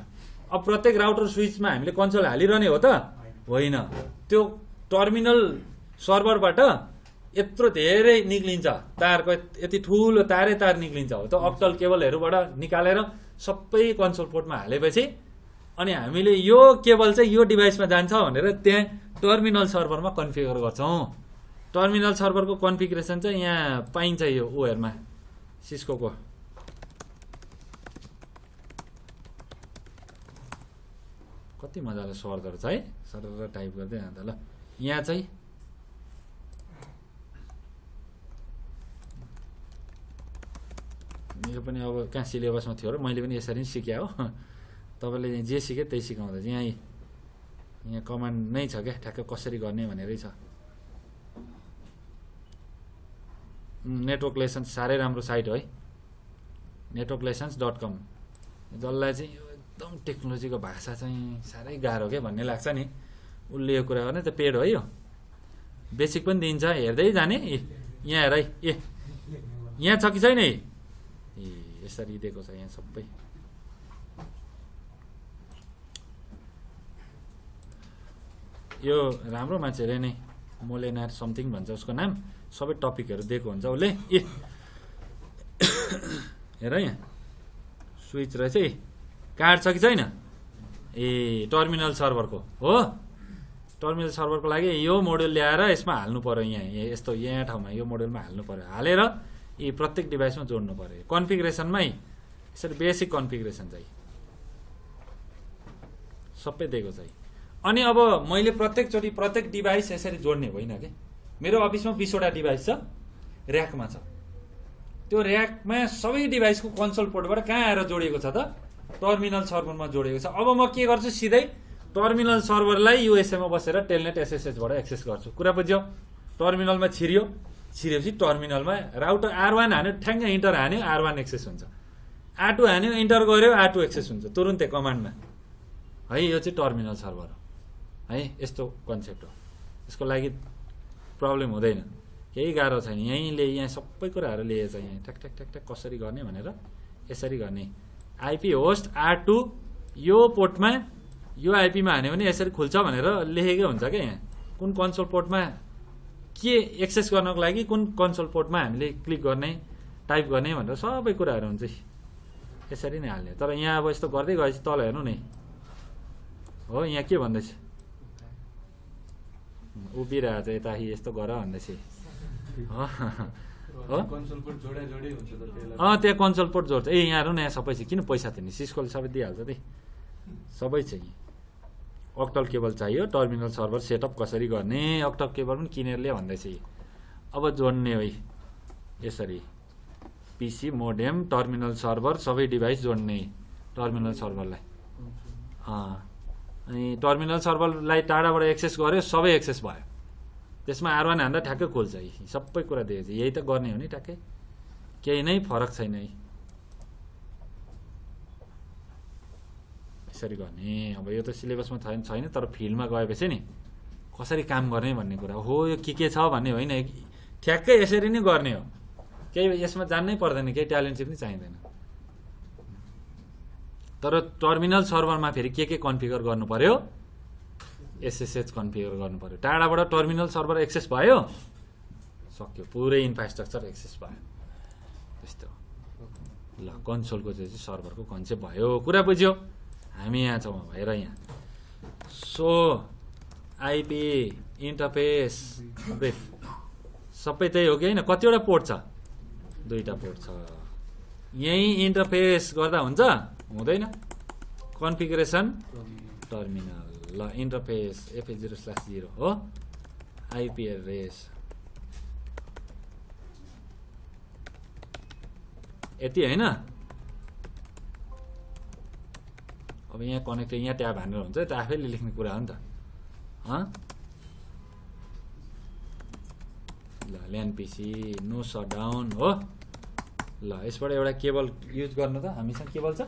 अब प्रत्येक राउटर स्विचमा हामीले कन्सोल हालिरहने हो त होइन, त्यो टर्मिनल सर्भरबाट यत्रो धेरै निक्लिन्छ तारको, यति ठुलो तार निक्लिन्छ हो। त अक्टल केबलहरूबाट निकालेर सबै कन्सोल पोर्टमा हालेपछि अनि हामीले यो केबल चाहिँ यो डिभाइसमा जान्छ भनेर त्यहाँ टर्मिनल सर्भरमा कन्फिगर गर्छौँ। टर्मिनल सर्भरको कन्फिगरेसन चाहिँ यहाँ पाइन्छ यो ओहेरमा सिस्कोको। कति मजाले सर्दो रहेछ है, सरर टाइप गर्दै जाँदा। ल यहाँ चाहिँ यो पनि अब कहाँ सिलेबसमा थियो र मैले पनि यसरी नै सिकेँ हो। तपाईँले जे सिके त्यही सिकाउँदा यहाँ कमान्ड नै छ क्या, ठ्याक्क कसरी गर्ने भनेरै छ। नेटवर्क लेसन्स साह्रै राम्रो साइट हो है, networklessons.com। जसलाई चाहिँ यो एकदम टेक्नोलोजीको भाषा चाहिँ साह्रै गाह्रो क्या भन्ने लाग्छ नि, उसले यो कुरा गर्ने त पेड हो यो, बेसिक पनि दिन्छ हेर्दै जाने। यहाँ हेर है, यहाँ छ कि छैन? यसरी दिएको छ यहाँ सबै। यो राम्रो मान्छे अरे नै, मोलेनार समथिङ भन्छ उसको नाम। सबै टपिकहरू दिएको हुन्छ उसले। ए हेर यहाँ स्विच रहेछ है, कार्ड छ कि छैन? ए टर्मिनल सर्भरको हो, टर्मिनल सर्भरको लागि यो मोड्युल ल्याएर यसमा हाल्नु पर्यो। यहाँ यस्तो यहाँ ठाउँमा यो मोड्युलमा हाल्नु पर्यो, हालेर यी प्रत्येक डिभाइसमा जोड्नु पर्यो। कन्फिगरेसनमै यसरी बेसिक कन्फिगरेसन चाहिँ सबै दिएको चाहिँ। अनि अब मैले प्रत्येकचोटि प्रत्येक डिभाइस यसरी जोड्ने होइन कि। मेरो अफिसमा 20वटा डिभाइस छ, ऱ्याकमा छ। त्यो ऱ्याकमा सबै डिभाइसको कन्सोल पोर्टबाट कहाँ आएर जोडिएको छ त? टर्मिनल सर्भरमा जोडिएको छ। अब म के गर्छु, सिधै टर्मिनल सर्भरलाई युएसएमा बसेर टेलनेट एसएसएचबाट एक्सेस गर्छु। कुरा बुझ्यो? टर्मिनलमा छिरेपछि टर्मिनलमा राउटर R1 हान्यो, ठ्याङ्ग इन्टर हान्यो, R1 एक्सेस हुन्छ। R2 हान्यो, इन्टर गर्यो, R2 एक्सेस हुन्छ तुरुन्तै कमान्डमा। है यो चाहिँ टर्मिनल सर्भर हो है, यस्तो कन्सेप्ट हो। यसको लागि प्रब्लम हुँदैन, केही गाह्रो छैन। यहीँले यहाँ सबै कुराहरू लिएछ, यहाँ ठ्याक ठ्याक ठ्याक ठ्याक कसरी गर्ने भनेर यसरी गर्ने। आइपी होस्ट R2 यो पोर्टमा यो आइपीमा हान्यो भने यसरी खुल्छ भनेर लेखेकै हुन्छ क्या। यहाँ कुन कन्सोल पोर्टमा के एक्सेस गर्नको लागि कुन कन्सोल पोर्टमा हामीले क्लिक गर्ने, टाइप गर्ने भनेर सबै कुराहरू हुन्छ, यसरी नै हाल्ने। तर यहाँ अब यस्तो गर्दै गएपछि तल हेर्नु नि, हो यहाँ के भन्दैछ, उभिरहेछ यता यस्तो गर भन्दैछ। त्यहाँ कन्सोल पोर्ट जोड्छ। ए यहाँ हेर्नु न, यहाँ सबै छ। किन पैसा थिएन, सिस्कोले सबै दिइहाल्छ त्यही, सबै छ। अक्टल केबल चाहियो, टर्मिनल सर्भर सेटअप कसरी गर्ने, अक्टल केबल पनि किनेर ल्याए भन्दैछ। अब जोड्ने है यसरी, पिसी मोडेम टर्मिनल सर्भर सबै डिभाइस जोड्ने टर्मिनल सर्भरलाई। अनि टर्मिनल सर्भरलाई टाढाबाट एक्सेस गर्यो, सबै एक्सेस भयो। त्यसमा R1 हान्दा ठ्याक्कै खोल्छ। सबै कुरा दिएछ, यही त गर्ने हो नि ठ्याक्कै, केही नै फरक छैन है। यसरी गर्ने। अब यो त सिलेबसमा छैन, तर फिल्डमा गएपछि नि कसरी काम गर्ने भन्ने कुरा हो। यो के छ भन्ने होइन, ठ्याक्कै यसरी नै गर्ने हो। केही यसमा जान्नै पर्दैन, केही ट्यालेन्ट पनि चाहिँदैन। तर टर्मिनल सर्भरमा फेरि के कन्फिगर गर्नु पर्यो, एसएसएच कन्फिगर गर्नु पर्यो। टाढाबाट टर्मिनल सर्भर एक्सेस भयो, सक्यो, पुरै इन्फ्रास्ट्रक्चर एक्सेस भयो। त्यस्तो ल, कन्सोलको चाहिँ सर्भरको कन्सेप्ट भयो। कुरा बुझ्यो? हामी यहाँ छौँ हेर, यहाँ सो आइपी इन्टरफेस ब्रिफ सबै त्यही हो कि होइन? कतिवटा पोर्ट छ? 2टा पोर्ट छ। यही इन्टरफेस गर्दा हुन्छ? हुँदैन। कन्फिगरेसन टर्मिनल, ल इन्टरफेस FA0/0 हो, आइपी एड्रेस यति होइन। अब यहाँ कनेक्ट, यहाँ ट्याब हानेर हुन्छ, त्यो आफैले लेख्ने कुरा हो नि त। ल ल्यान पिसी नो सटडाउन हो। ल यसबाट एउटा केबल युज गर्नु त, हामीसँग केबल छ।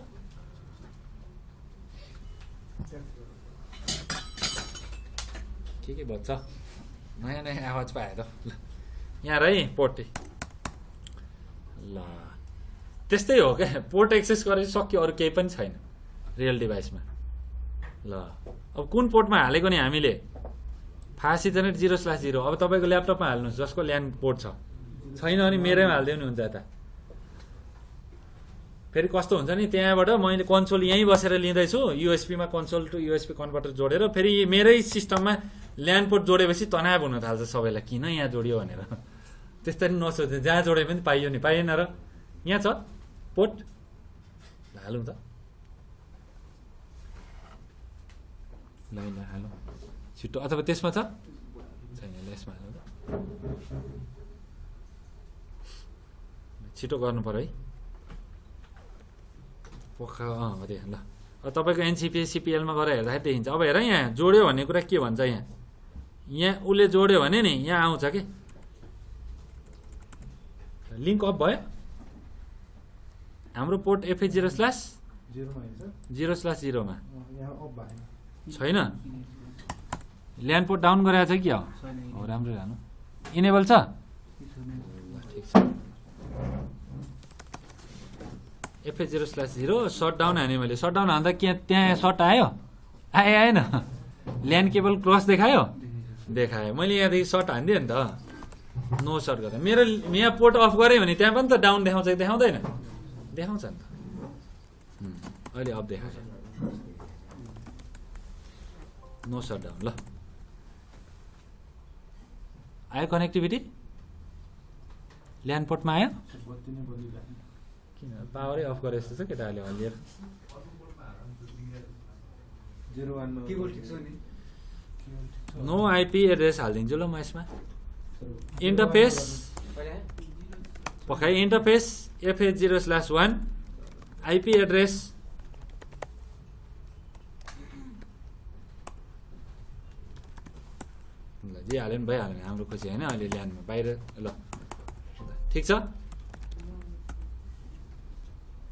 के बज्छ, नयाँ नयाँ आवाज पायो त। यहाँ है पोर्ट, ल त्यस्तै हो क्या। पोर्ट एक्सेस गरेपछि सक्यो, अरू केही पनि छैन रियल डिभाइसमा। ल अब कुन पोर्टमा हालेको नि हामीले, फास्ट इथरनेट 0/0। अब तपाईँको ल्यापटपमा हाल्नुहोस् जसको ल्यान पोर्ट छैन भने मेरैमा हालिदियो नि हुन्छ। यता फेरि कस्तो हुन्छ नि, त्यहाँबाट मैले कन्सोल यहीँ बसेर लिँदैछु, युएसपीमा कन्सोल टु युएसपी कन्भर्टर जोडेर, फेरि मेरै सिस्टममा ल्यान पोर्ट जोडेपछि तनाव हुन थाल्छ सबैलाई, किन यहाँ जोडियो भनेर। त्यस्तै नसोच्नु, जहाँ जोडे पनि पाइयो नि, पाइएन र? यहाँ छ पोर्ट, हालौँ त। ल हालौँ छिटो, अथवा त्यसमा छ छैन, यसमा हालौँ त, छिटो गर्नु पर्यो है। पोखा हो त्यहाँ। ल तपाईँको एनसिपी सिपिएलमा गएर हेर्दाखेरि देखिन्छ। अब हेर यहाँ जोड्यो भन्ने कुरा के भन्छ, यहाँ उसले जोड्यो भने नि यहाँ आउँछ कि लिङ्क अफ भयो। हाम्रो पोर्ट FA0/0मा छैन, ल्यान पोर्ट डाउन गराएको छ कि हो? राम्रै लानु, इनेबल छ, ठिक छ। FA0/0 सटडाउन हाने मैले, सटडाउन हान्दा के त्यहाँ सट आयो? आएन। ल्यान केबल क्रस देखायो? देखायो। मैले यहाँदेखि सट हानिदिएँ नि त, नो सर्ट गर्दा मेरो यहाँ पोर्ट अफ गरेँ भने त्यहाँ पनि त डाउन देखाउँछ कि देखाउँदैन देखाउँछ नि त अहिले अफ देखाउँछ नो सर्ट डाउन ल आयो कनेक्टिभिटी ल्यान्ड पोर्टमा आयो किन पावरै अफ गरे जस्तो छ केटाहरूले हल्लिएर नो आइपी एड्रेस हालिदिन्छु ल म यसमा इन्टरफेस पखाइ इन्टरफेस FH0/1 आइपी एड्रेस ल जे हाल्यो नि भइहाल्यो नि हाम्रो खुसी होइन अहिले ल्यान्डमा बाहिर ल ठिक छ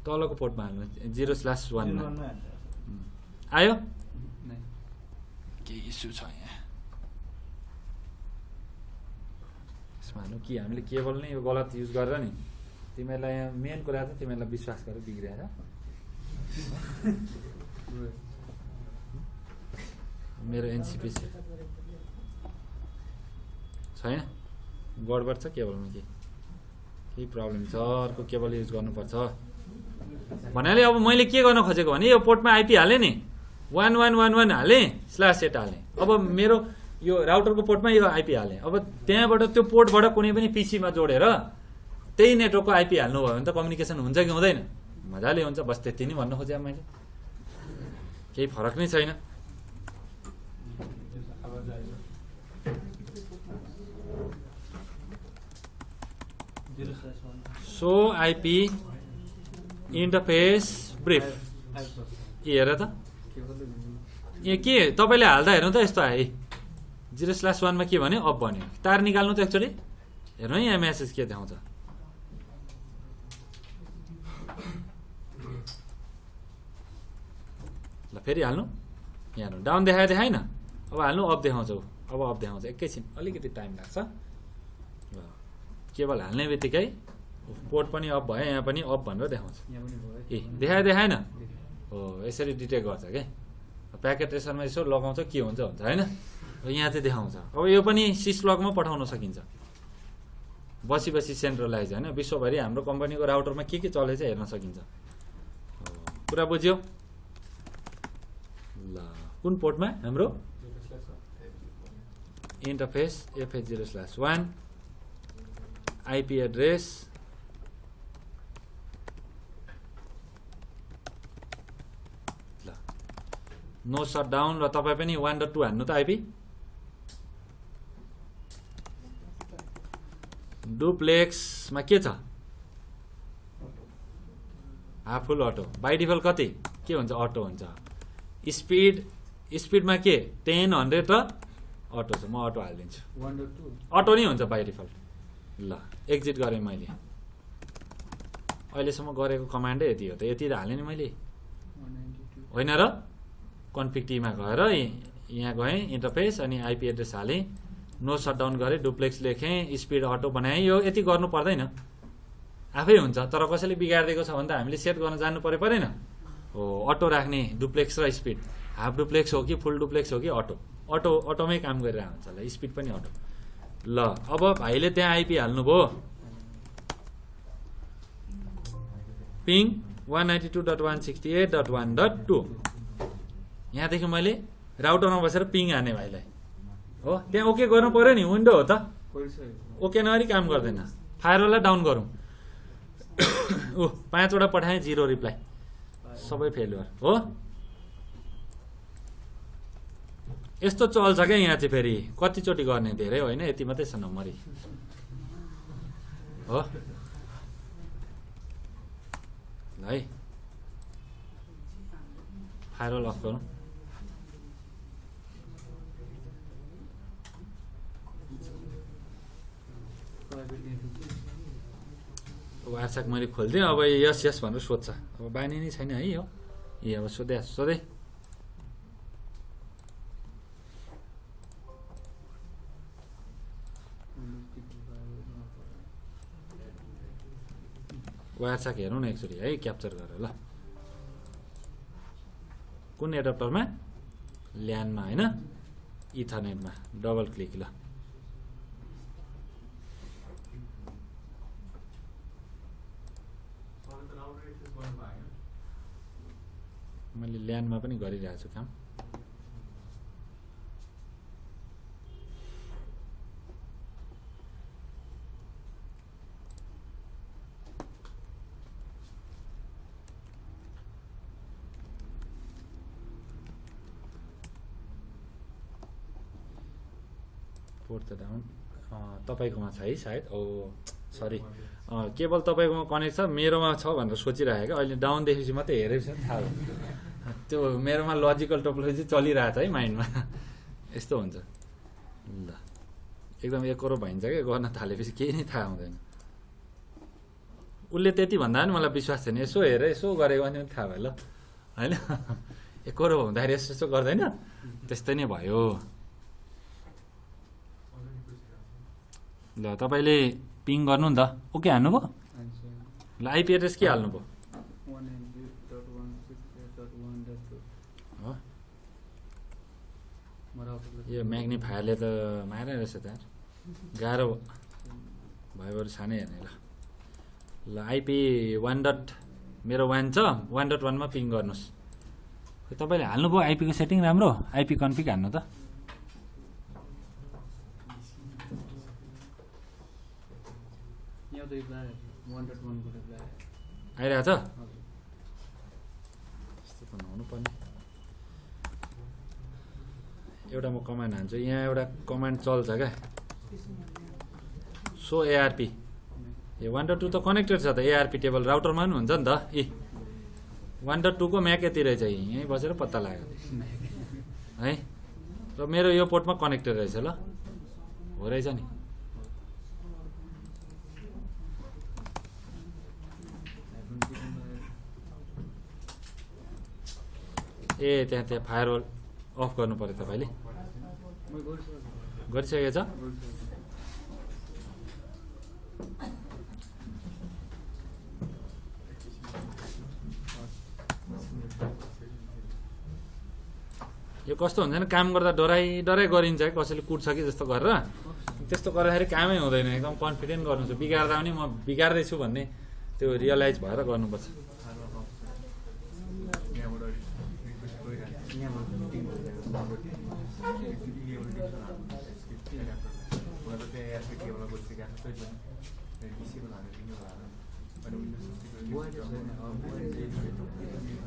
तलको पोर्टमा हाल्नु 0/1 आयो केही इस्यु छ यहाँ यसमा हाल्नु कि हामीले केबल नै यो गलत युज गरेर नि तिमीहरूलाई यहाँ मेन कुरा त तिमीहरूलाई विश्वास गरेर बिग्रिएर मेरो एनसिपी छैन गडबड छ केबलमा केही प्रब्लम छ अर्को केबल युज गर्नुपर्छ भन्नाले अब मैले के गर्न खोजेको भने यो पोर्टमा आइपी हालेँ नि 1111 हालेँ /8 हालेँ अब मेरो यो राउटरको पोर्टमा यो आइपी हालेँ अब त्यहाँबाट त्यो पोर्टबाट कुनै पनि पिसीमा जोडेर त्यही नेटवर्कको आइपी हाल्नु भयो भने त कम्युनिकेसन हुन्छ कि हुँदैन मजाले हुन्छ बस त्यति नै भन्न खोजेँ मैले केही फरक नै छैन सो आइपी इन्टरफेस ब्रिफ हेर त ए के तपाईँले हाल्दा हेर्नु त यस्तो आयो 0/1 मा के भन्यो अफ भन्यो तार निकाल्नु त एकचोटि हेर्नु है यहाँ मेसेज के देखाउँछ ल फेरि हाल्नु यहाँ हेर्नु डाउन देखाएन अब हाल्नु अफ देखाउँछ अब अफ देखाउँछ एकैछिन अलिकति टाइम लाग्छ ल केबल हाल्ने बित्तिकै पोर्ट पनि अफ भयो यहाँ पनि अफ भनेर देखाउँछ ए देखाएन हो यसरी डिटेक्ट गर्छ क्या प्याकेट ट्रेसरमा यसो लगाउँछ के हुन्छ होइन यहाँ चाहिँ देखाउँछ अब यो पनि सिसलगमा पठाउन सकिन्छ बसी सेन्ट्रलाइज होइन विश्वभरि हाम्रो कम्पनीको राउटरमा के चलेछ हेर्न सकिन्छ कुरा बुझ्यो ल कुन पोर्टमा हाम्रो इन्टरफेस FH0/1 आइपी एड्रेस ल नो सट डाउन र तपाईँ पनि 1.2 हान्नु त आइपी डुप्लेक्समा के छ half full auto by default कति के हुन्छ अटो हुन्छ स्पिडमा के 10 100 र अटो छ म अटो हालिदिन्छु अटो नै हुन्छ बाई डिफल्ट ल एक्जिट गरेँ मैले अहिलेसम्म गरेको कमान्डै यति हो त यति हालेँ नि मैले होइन र कन्फिग टीमा गएर यहाँ गएँ इन्टरफेस अनि आइपी एड्रेस हालेँ नो सटडाउन गरेँ डुप्लेक्स लेखेँ स्पिड अटो बनाएँ यो यति गर्नु पर्दैन आफै हुन्छ तर कसैले बिगारिदिएको छ भने त हामीले सेट गर्न जानु परेन हो अटो राख्ने डुप्लेक्स र स्पिड हाफ डुप्लेक्स हो कि फुल डुप्लेक्स हो कि अटोमै काम गरिरहेको हुन्छ ल स्पिड पनि अटो ल अब भाइले त्यहाँ आइपी हाल्नुभयो पिङ 192.168.1.2 यहाँदेखि मैले राउटरमा बसेर पिङ हाने भाइलाई हो त्यहाँ ओके गर्नु पर्यो नि विन्डो हो त ओके नगरी काम गर्दैन फायरवाला डाउन गरौँ 5 वटा पठाएँ 0 रिप्लाई सबै फेलुअर हो यस्तो चल्छ क्या यहाँ चाहिँ फेरि कतिचोटि गर्ने धेरै होइन यति मात्रै छ नम्बरी हो ल है फायरवाल अफ गरौँ वाट्सएप मैले खोलिदिएँ अब यस भनेर सोध्छ अब बानी नै छैन है यो अब सोधे वाट्सएप हेरौँ न एकचोटि है क्याप्चर गरेर ल कुन एडप्टरमा ल्यानमा होइन इथरनेटमा डबल क्लिक ल मैले ल्यान्डमा पनि गरिरहेको छु काम। पोर्ट त डाउन तपाईँकोमा छ है सायद। ओ सरी, केवल तपाईँकोमा कनेक्ट छ, मेरोमा छ भनेर सोचिरहेको क्या। अहिले डाउन देखेपछि मात्रै हेरेपछि थाहा भयो। त्यो मेरोमा लजिकल टोपोलोजी चलिरहेको छ है माइन्डमा। यस्तो हुन्छ ल, एकदम एकरो भइन्छ क्या गर्न थालेपछि, केही नै थाहा हुँदैन। उसले त्यति भन्दा पनि मलाई विश्वास छैन। यसो हेरेर यसो गरेको भने थाहा भयो ल, होइन? एकरो हुँदाखेरि यसो यसो गर्दैन, त्यस्तै नै भयो। ल तपाईँले पिङ गर्नु नि त। ओके हान्नुभयो? ल आइपी एड्रेस के हाल्नुभयो? हो, यो म्याग्निफायरले त मारे रहेछ त, गाह्रो भयो बरु सानै हेर्ने। ल ल आइपी 1. मेरो 1 छ, 1.1मा पिङ गर्नुहोस्। तपाईँले हाल्नुभयो आइपीको सेटिङ राम्रो? आइपी कन्फिग हान्नु त। आइरहेको छ? त्यस्तो त नहुनु पर्ने। एउटा म कमान्ड हान्छु। यहाँ एउटा कमान्ड चल्छ क्या, सो एआरपी। यो 1.2 त कनेक्टेड छ त एआरपी टेबल राउटरमा पनि हुन्छ नि त। 1.2 को म्याक यति रहेछ, यहीँ बसेर पत्ता लाग्यो है। र मेरो यो पोर्टमा कनेक्टेड रहेछ। ल हो रहेछ नि। ए त्यहाँ फायरवल अफ गर्नु पर्यो तपाईँले। गरिसकेको छ? यो कस्तो हुन्छ नि, काम गर्दा डराइ गरिन्छ कि कसैले कुट्छ कि जस्तो गरेर। त्यस्तो गर्दाखेरि कामै हुँदैन। एकदम कन्फिडेन्ट गर्नु छ। बिगार्दा पनि म बिगार्दैछु भन्ने त्यो रियलाइज भएर गर्नुपर्छ।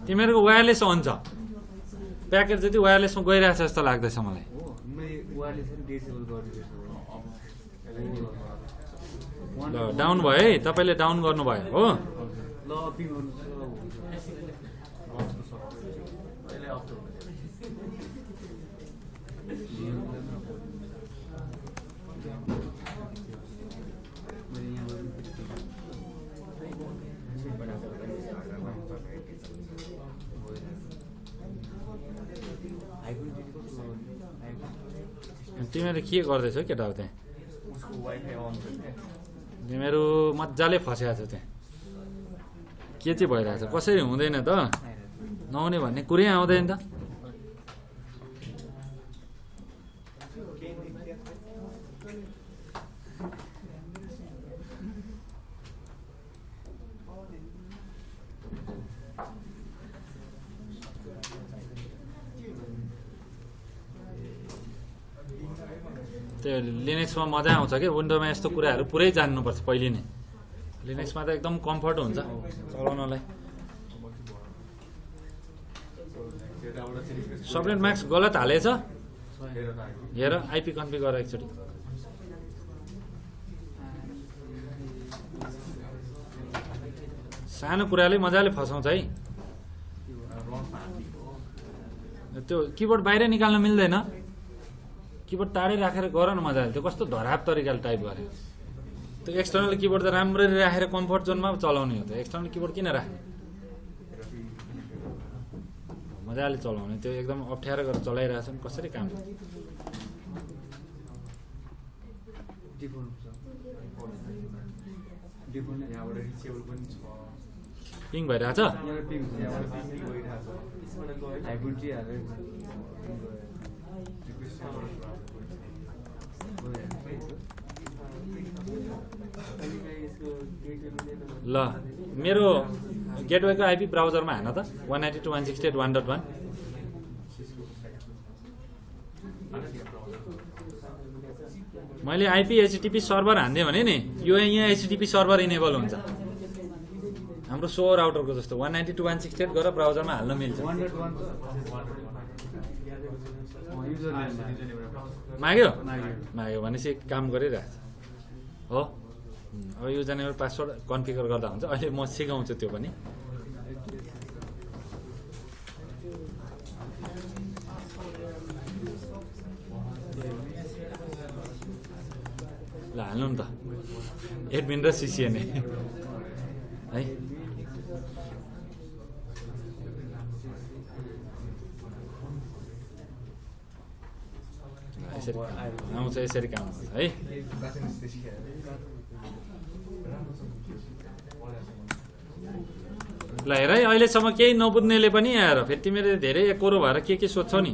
तिमीहरूको वायरलेस अन छ, प्याकेट जति वायरलेसमा गइरहेको छ जस्तो लाग्दैछ मलाई। ल डाउन भयो है, तपाईँले डाउन गर्नुभयो हो। तिमीहरू के गर्दैछौ केटा हो त्यहाँ? तिमीहरू मजाले फसेको छ त्यहाँ। के चाहिँ भइरहेछ? कसरी हुँदैन त? नहुने भन्ने कुरै आउँदैन त। त्यो लिनक्समा मजा आउँछ कि, विन्डोमा यस्तो कुराहरू पुरै जान्नुपर्छ पहिले नै। लिनक्समा त एकदम कम्फर्ट हुन्छ चलाउनलाई। सबनेट मास्क गलत हालेछ, हेर आइपी कन्फिग गर एकचोटि। सानो कुराले मजाले फसाउँछ है। त्यो किबोर्ड बाहिर निकाल्न मिल्दैन, किबोर्ड टाढै राखेर गर न मजाले। त्यो कस्तो धराप तरिकाले टाइप गरे। त्यो एक्सटर्नल किबोर्ड त राम्ररी राखेर कम्फर्ट जोनमा चलाउने हो। त एक्सटर्नल किबोर्ड किन राख्ने? मजाले चलाउने। त्यो एकदम अप्ठ्यारो गरेर चलाइरहेछ नि, कसरी काम? पिङ भइरहेछ? ल मेरो गेटवेको आइपी ब्राउजरमा हान त 192.168.1.1 मैले आइपी एचटिपी सर्भर हान्दिएँ भने नि यो यहाँ एचटिपी सर्भर इनेबल हुन्छ हाम्रो सो राउटरको जस्तो 192.168 गरेर ब्राउजरमा हाल्न मिल्छ माग्यो माग्यो भनेपछि काम गरिरहेछ हो अब युजर नेम पासवर्ड कन्फिगर गर्दा हुन्छ अहिले म सिकाउँछु त्यो पनि ल हाल्नु नि त एडमिन र सिसिएनए है यसरी आउँछ यसरी काम हुन्छ है ल हेर है अहिलेसम्म केही नबुझ्नेले पनि आएर फेरि तिमीले धेरै एकोरो भएर के सोध्छौ नि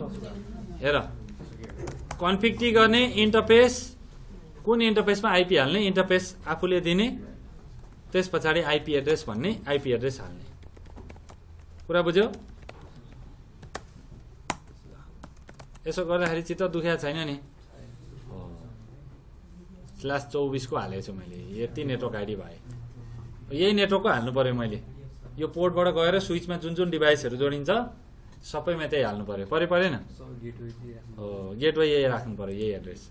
हेर कन्फिग टी गर्ने इन्टरफेस कुन इन्टरफेसमा आइपी हाल्ने इन्टरफेस आफूले दिने त्यस पछाडि आइपी एड्रेस भन्ने आइपी एड्रेस हाल्ने कुरा बुझ्यौ यसो गर्दाखेरि चित्त दुखेको छैन नि /24 को हालेको छु मैले यति नेटवर्क आइडी भए यही नेटवर्कको हाल्नु पर्यो मैले यो पोर्टबाट गएर स्विचमा जुन जुन डिभाइसहरू जोडिन्छ सबैमा त्यही हाल्नु पर्यो परेन हो गेटवे यही राख्नु पर्यो यही address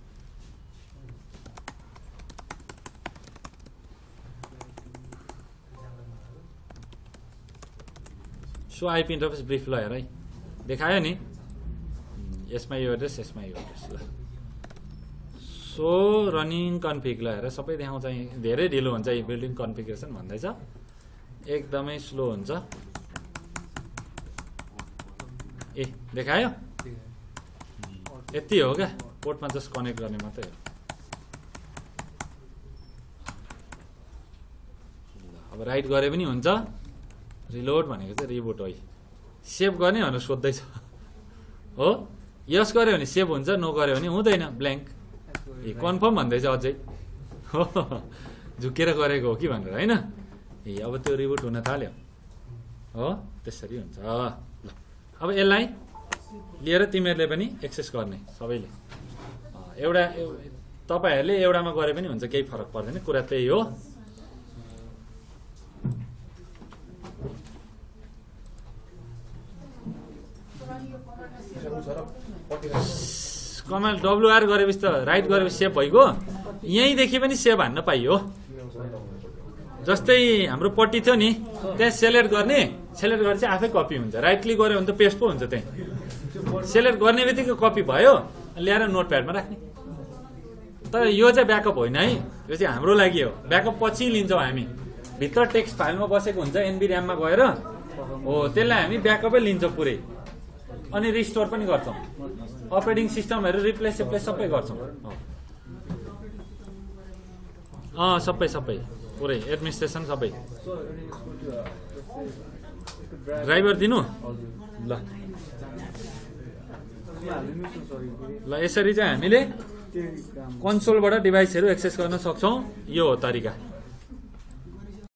so IP interface brief ल हेर है देखायो नि यसमा यो एड्रेस यसमा यो एड्रेस ल सो रनिङ कन्फिग ल हेर सबै देखाउँछ धेरै ढिलो हुन्छ यो बिल्डिङ कन्फिगरेसन भन्दैछ एकदमै स्लो हुन्छ ए देखायो यति हो क्या पोर्टमा जस्ट कनेक्ट गर्ने मात्रै हो अब राइट गरे पनि हुन्छ रिलोड भनेको चाहिँ रिबुट हो सेभ गर्ने भनेर सोध्दैछ हो यस गर्यो भने सेभ हुन्छ नो गर्यो भने हुँदैन ब्ल्याङ्क ए कन्फर्म भन्दैछ अझै हो झुकेर गरेको हो कि भनेर होइन ए अब त्यो रिबुट हुन थाल्यो हो त्यसरी हुन्छ ल अब यसलाई लिएर तिमीहरूले पनि एक्सेस गर्ने सबैले एउटा तपाईँहरूले एउटामा गरे पनि हुन्छ केही फरक पर्दैन कुरा त्यही हो कमान्ड WR गरेपछि त राइट गरेपछि सेभ भइगयो यहीँदेखि पनि सेभ हान्न पाइयो जस्तै हाम्रो पट्टी थियो नि त्यहाँ सेलेक्ट गर्ने सेलेक्ट गरेपछि आफै कपी हुन्छ राइट क्लिक गर्यो भने त पेस्ट पो हुन्छ त्यहाँ सेलेक्ट गर्ने बित्तिकै कपी भयो ल्याएर नोटप्याडमा राख्ने तर यो चाहिँ ब्याकअप होइन है यो चाहिँ हाम्रो लागि हो ब्याकअप पछि लिन्छौँ हामी भित्र टेक्स्ट फाइलमा बसेको हुन्छ एनबी ऱ्याममा गएर हो त्यसलाई हामी ब्याकअपै लिन्छौँ पुरै अनि रिस्टोर पनि गर्छौँ अपरेटिङ सिस्टमहरू रिप्लेस सबै गर्छौँ सबै पुरै एडमिनिस्ट्रेसन सबै ड्राइभर दिनु ल यसरी चाहिँ हामीले कन्सोलबाट डिभाइसहरू एक्सेस गर्न सक्छौँ यो हो तरिका